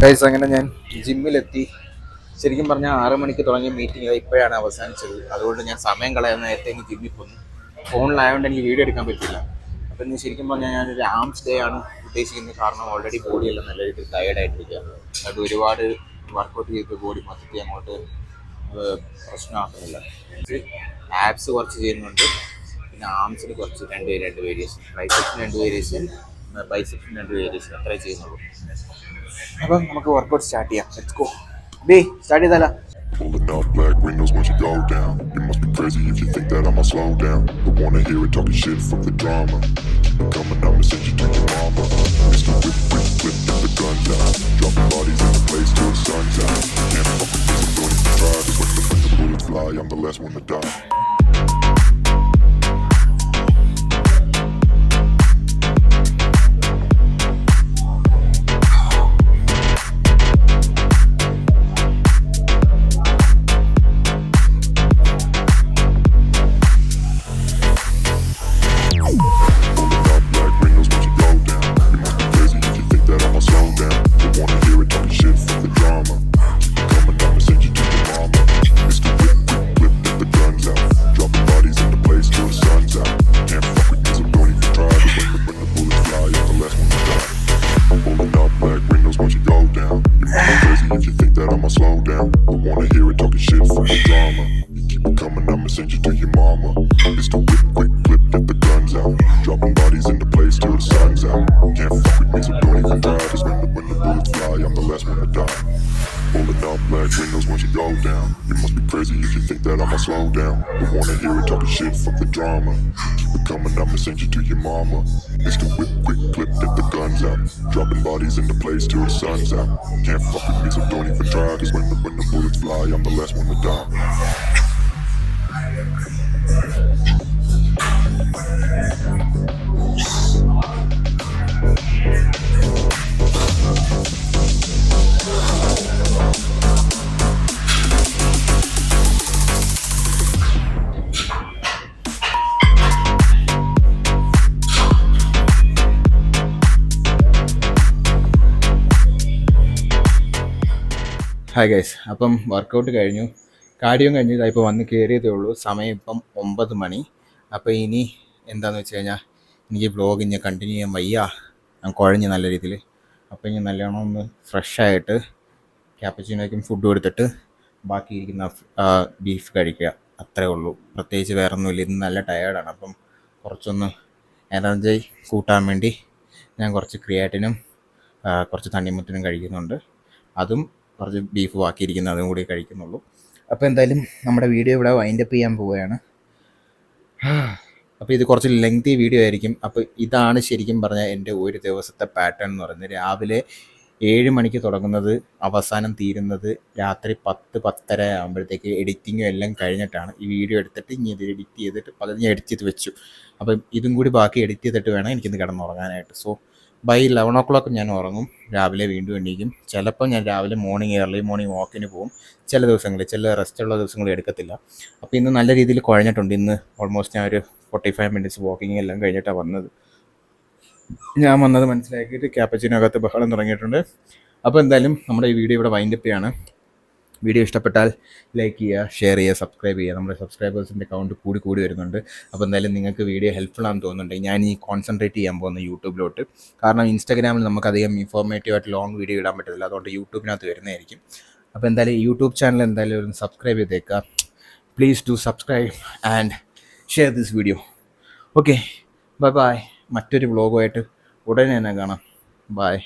Speaker 1: ഗൈസ് അങ്ങനെ ഞാൻ ജിമ്മിലെത്തി. ശരിക്കും പറഞ്ഞാൽ 6 മണിക്ക് തുടങ്ങിയ മീറ്റിംഗ് ഇപ്പോഴാണ് അവസാനിച്ചത്. അതുകൊണ്ട് ഞാൻ സമയം കളയാൻ നേരത്തെ എനിക്ക് ജിമ്മിൽ പോന്നു. ഫോണിലായതുകൊണ്ട് എനിക്ക് വീഡിയോ എടുക്കാൻ പറ്റില്ല. അപ്പം ഇന്ന് ശരിക്കും പറഞ്ഞാൽ ഞാനൊരു ആംസ് ഡേ ആണ് ഉദ്ദേശിക്കുന്നത്. കാരണം ഓൾറെഡി ബോഡിയെല്ലാം നല്ല രീതിയിൽ ടയേർഡായിട്ടിരിക്കുക. അത് ഒരുപാട് വർക്കൗട്ട് ചെയ്ത് ബോഡി മൊത്തത്തിൽ അങ്ങോട്ട് പ്രശ്നമാക്കുന്നില്ല. ആപ്സ് കുറച്ച് ചെയ്യുന്നുണ്ട്, പിന്നെ ആംസിന് കുറച്ച് 2 വേരിയേഷൻ, ട്രൈസെപ്സിന് 2 വേരിയേഷൻ, ബൈസെപ്സിന് 2 വേരിയേഷൻ, അത്രേ ചെയ്യുന്നുള്ളൂ. അപ്പം നമുക്ക് വർക്കൗട്ട് സ്റ്റാർട്ട് ചെയ്യാം. Let's go. ബേ സ്റ്റാർട്ട് ചെയ്താലോ? Pulling up black windows once you go down. You must be crazy if you think that I'ma slow down. But wanna hear it talking shit, fuck the drama. Keep it coming, I'ma send you to your mama. Mr. Whip, whip, whip, get the guns out. Dropping bodies in the place till the sun's out. Can't fuck with this, I'm going to try. Cause when the bullets fly, I'm the last one to die. Slow down, don't wanna hear it talking shit, fuck the drama. Keep it coming, I'ma send you to your mama. Mr. Whip, quick clip, get the guns out. Dropping bodies into place till the sun's out. Can't fuck with me, so don't even try. Cause when the bullets fly, I'm the last one to die. Hi guys, അപ്പം workout കഴിഞ്ഞു, cardio കഴിഞ്ഞു, ഇതായിപ്പോൾ വന്ന് കയറിയതേ ഉള്ളൂ. സമയം ഇപ്പം 9 മണി. അപ്പോൾ ഇനി എന്താണെന്ന് വെച്ച് കഴിഞ്ഞാൽ എനിക്ക് വ്ലോഗ് ഇനി കണ്ടിന്യൂ ചെയ്യാൻ വയ്യ, ഞാൻ കുഴഞ്ഞ് നല്ല രീതിയിൽ. അപ്പോൾ ഇനി നല്ലോണം ഒന്ന് ഫ്രഷായിട്ട് ക്യാപ്പച്ചിനോയ്ക്കും ഫുഡ് കൊടുത്തിട്ട് ബാക്കിയിരിക്കുന്ന ബീഫ് കഴിക്കുക, അത്രേ ഉള്ളൂ. പ്രത്യേകിച്ച് വേറെ ഒന്നുമില്ല. ഇന്ന് നല്ല ടയേർഡാണ്. അപ്പം കുറച്ചൊന്ന് എനർജി കൂട്ടാൻ വേണ്ടി ഞാൻ കുറച്ച് ക്രിയാറ്റിനും കുറച്ച് തണ്ണിമത്തനും കഴിക്കുന്നുണ്ട്. അതും കുറച്ച് ബീഫ് ബാക്കിയിരിക്കുന്ന അതും കൂടി കഴിക്കുന്നുള്ളൂ. അപ്പോൾ എന്തായാലും നമ്മുടെ വീഡിയോ ഇവിടെ വൈൻഡപ്പ് ചെയ്യാൻ പോവുകയാണ്. അപ്പോൾ ഇത് കുറച്ച് ലെങ്തി വീഡിയോ ആയിരിക്കും. അപ്പോൾ ഇതാണ് ശരിക്കും പറഞ്ഞാൽ എൻ്റെ ഒരു ദിവസത്തെ പാറ്റേൺ എന്ന് പറയുന്നത്. രാവിലെ 7 മണിക്ക് തുടങ്ങുന്നത്, അവസാനം തീരുന്നത് രാത്രി 10-10:30 ആകുമ്പോഴത്തേക്ക്. എഡിറ്റിങ്ങും എല്ലാം കഴിഞ്ഞിട്ടാണ് ഈ വീഡിയോ എടുത്തിട്ട് ഇനി ഇത് എഡിറ്റ് ചെയ്തിട്ട് പകുതി ഞാൻ എഡിറ്റ് ചെയ്ത് വെച്ചു. അപ്പം ഇതും കൂടി ബാക്കി എഡിറ്റ് ചെയ്തിട്ട് വേണം എനിക്കിന്ന് കിടന്നുറങ്ങാനായിട്ട്. സോ ബൈ 11 o'clock ഞാൻ ഉറങ്ങും. രാവിലെ വീണ്ടും എണീക്കും. ചിലപ്പോൾ ഞാൻ രാവിലെ ഏർലി മോർണിംഗ് വാക്കിന് പോകും. ചില ദിവസങ്ങളിൽ, ചില റെസ്റ്റുള്ള ദിവസങ്ങളിൽ എടുക്കത്തില്ല. അപ്പോൾ ഇന്ന് നല്ല രീതിയിൽ കുഴഞ്ഞിട്ടുണ്ട്. ഇന്ന് ഓൾമോസ്റ്റ് ഞാൻ ഒരു 45 minutes വാക്കിങ് എല്ലാം കഴിഞ്ഞിട്ടാണ് വന്നത്. ഞാൻ വന്നത് മനസ്സിലാക്കിയിട്ട് ക്യാപ്പച്ചിനകത്ത് ബഹളം തുടങ്ങിയിട്ടുണ്ട്. അപ്പോൾ എന്തായാലും നമ്മുടെ ഈ വീഡിയോ ഇവിടെ വൈൻഡപ്പ് ചെയ്യാണ്. വീഡിയോ ഇഷ്ടപ്പെട്ടാൽ ലൈക്ക് ചെയ്യുക, ഷെയർ ചെയ്യുക, സബ്സ്ക്രൈബ് ചെയ്യുക. നമ്മുടെ സബ്സ്ക്രൈബേഴ്സിൻ്റെ കൗണ്ട് കൂടി വരുന്നുണ്ട്. അപ്പോൾ എന്തായാലും നിങ്ങൾക്ക് വീഡിയോ ഹെൽപ്ഫുൾ ആണെന്ന് തോന്നുന്നുണ്ട്. ഞാൻ ഈ കോൺസെൻട്രേറ്റ് ചെയ്യാൻ പോകുന്ന യൂട്യൂബിലോട്ട്. കാരണം ഇൻസ്റ്റാഗ്രാമിൽ നമുക്കധികം ഇൻഫോർമേറ്റീവായിട്ട് ലോങ് വീഡിയോ ഇടാൻ പറ്റത്തില്ല. അതുകൊണ്ട് യൂട്യൂബിനകത്ത് വരുന്നതായിരിക്കും. അപ്പോൾ എന്തായാലും യൂട്യൂബ് ചാനൽ എന്തായാലും ഒന്ന് സബ്സ്ക്രൈബ് ചെയ്തേക്കുക. Please do subscribe and share this video. Okay, bye bye. മറ്റൊരു വ്ലോഗുമായിട്ട് ഉടനെ തന്നെ കാണാം. ബൈ.